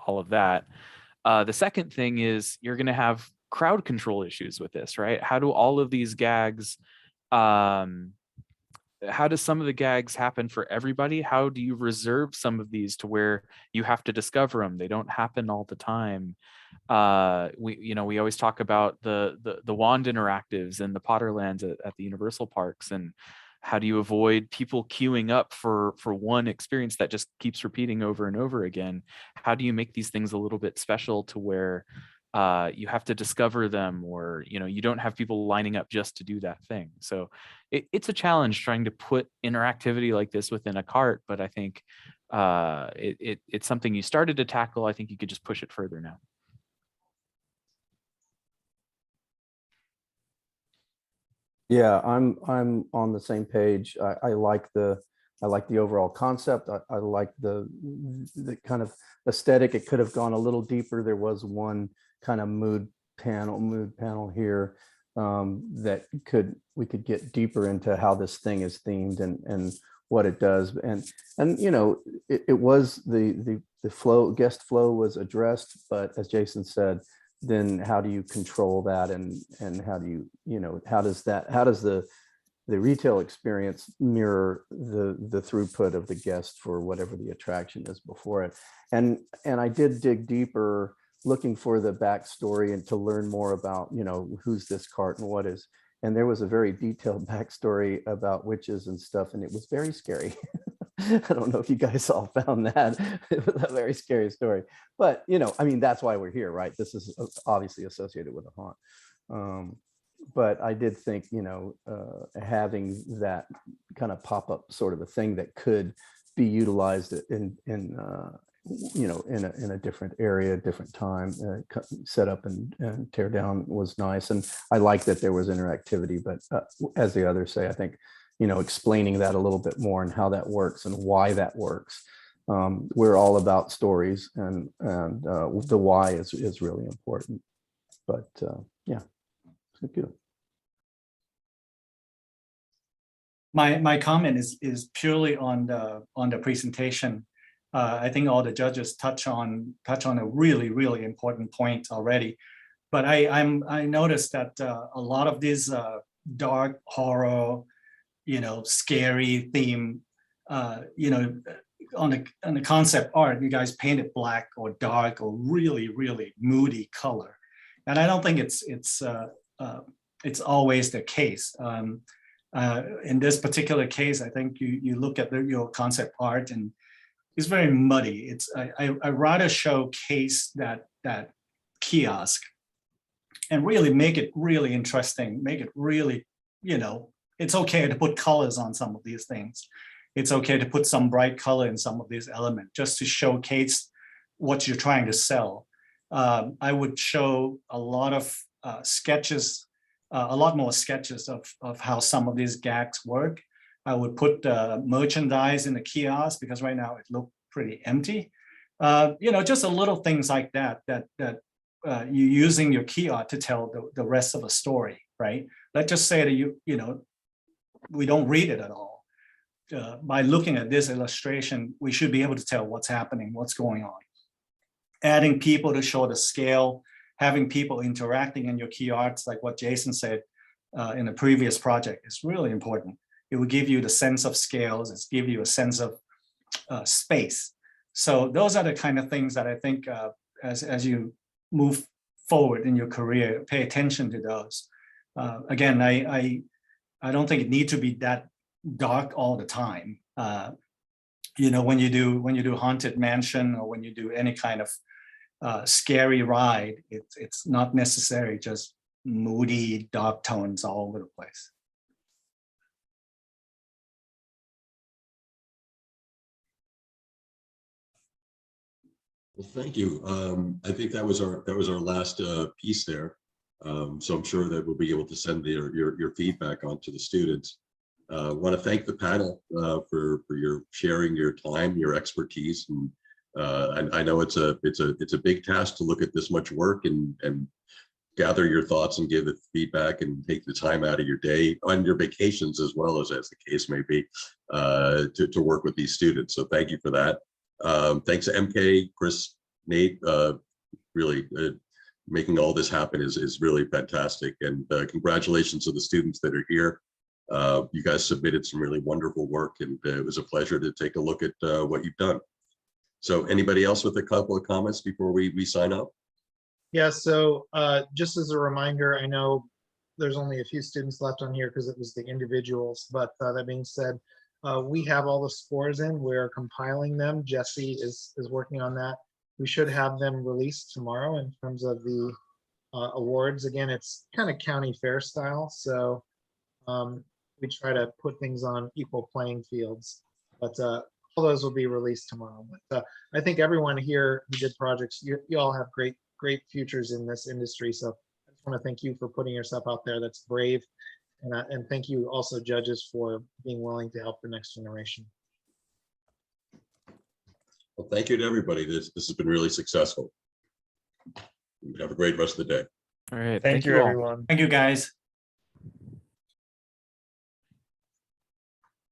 [SPEAKER 3] all of that. The second thing is you're going to have crowd control issues with this, right? How do all of these gags, how does some of the gags happen for everybody? How do you reserve some of these to where you have to discover them? They don't happen all the time. We always talk about the wand interactives and the Potterlands at the Universal parks, and how do you avoid people queuing up for one experience that just keeps repeating over and over again? How do you make these things a little bit special to where you have to discover them, or you don't have people lining up just to do that thing? So it's a challenge trying to put interactivity like this within a cart, but I think it's something you started to tackle. I think you could just push it further now.
[SPEAKER 2] Yeah, I'm on the same page. I like the overall concept. I like the kind of aesthetic. It could have gone a little deeper. There was one kind of mood panel here that we could get deeper into how this thing is themed and what it does. And it was the guest flow was addressed, but as Jason said, then how do you control that, and how do how does the retail experience mirror the throughput of the guest for whatever the attraction is before it? And I did dig deeper, looking for the backstory and to learn more about who's this cart and what is. And there was a very detailed backstory about witches and stuff, and it was very scary. I don't know if you guys all found that. It was a very scary story, but I mean, that's why we're here, right? This is obviously associated with a haunt. But I did think, having that kind of pop-up sort of a thing that could be utilized in a different area, different time, set up and tear down was nice. And I like that there was interactivity, but as the others say, I think explaining that a little bit more and how that works and why that works. We're all about stories, and the why is really important. But yeah, thank you.
[SPEAKER 5] My comment is purely on the presentation. I think all the judges touch on a really important point already. But I noticed that a lot of these dark horror, scary theme, on the concept art, you guys painted black or dark or really moody color, and I don't think it's always the case. In this particular case, I think you look at your concept art and it's very muddy. I rather showcase that kiosk and really make it really interesting, make it really, it's okay to put colors on some of these things. It's okay to put some bright color in some of these elements just to showcase what you're trying to sell. I would show a lot of sketches, a lot more sketches of how some of these gags work. I would put merchandise in the kiosk because right now it looked pretty empty. Just a little things like that you're using your kiosk to tell the rest of the story, right? Let's just say that we don't read it at all. By looking at this illustration, we should be able to tell what's happening, what's going on. Adding people to show the scale, having people interacting in your kiosks, like what Jason said in the previous project, is really important. It will give you the sense of scales. It's give you a sense of space. So those are the kind of things that I think as you move forward in your career, pay attention to those. Again, I don't think it needs to be that dark all the time. You know, when you do Haunted Mansion or when you do any kind of scary ride, it's not necessary just moody dark tones all over the place.
[SPEAKER 1] Well, thank you. I think that was our last piece there. So I'm sure that we'll be able to send your feedback on to the students. Want to thank the panel for your sharing your time, your expertise, and I know it's a big task to look at this much work and gather your thoughts and give it feedback and take the time out of your day on your vacations as well as the case may be to work with these students. So thank you for that. Thanks to MK, Chris, Nate, really making all this happen is really fantastic. And congratulations to the students that are here. You guys submitted some really wonderful work, and it was a pleasure to take a look at what you've done. So anybody else with a couple of comments before we sign up?
[SPEAKER 14] Yeah, so just as a reminder, I know there's only a few students left on here because it was the individuals, but that being said, we have all the scores in, we're compiling them. Jesse is working on that. We should have them released tomorrow in terms of the awards. Again, it's kind of county fair style, so we try to put things on equal playing fields, but all those will be released tomorrow. But I think everyone here who did projects, you all have great futures in this industry. So I just want to thank you for putting yourself out there. That's brave. And thank you also judges for being willing to help the next generation.
[SPEAKER 1] Well, thank you to everybody. This has been really successful. Have a great rest of the day.
[SPEAKER 3] All right.
[SPEAKER 12] Thank you,
[SPEAKER 3] all.
[SPEAKER 12] everyone.
[SPEAKER 5] Thank you, guys.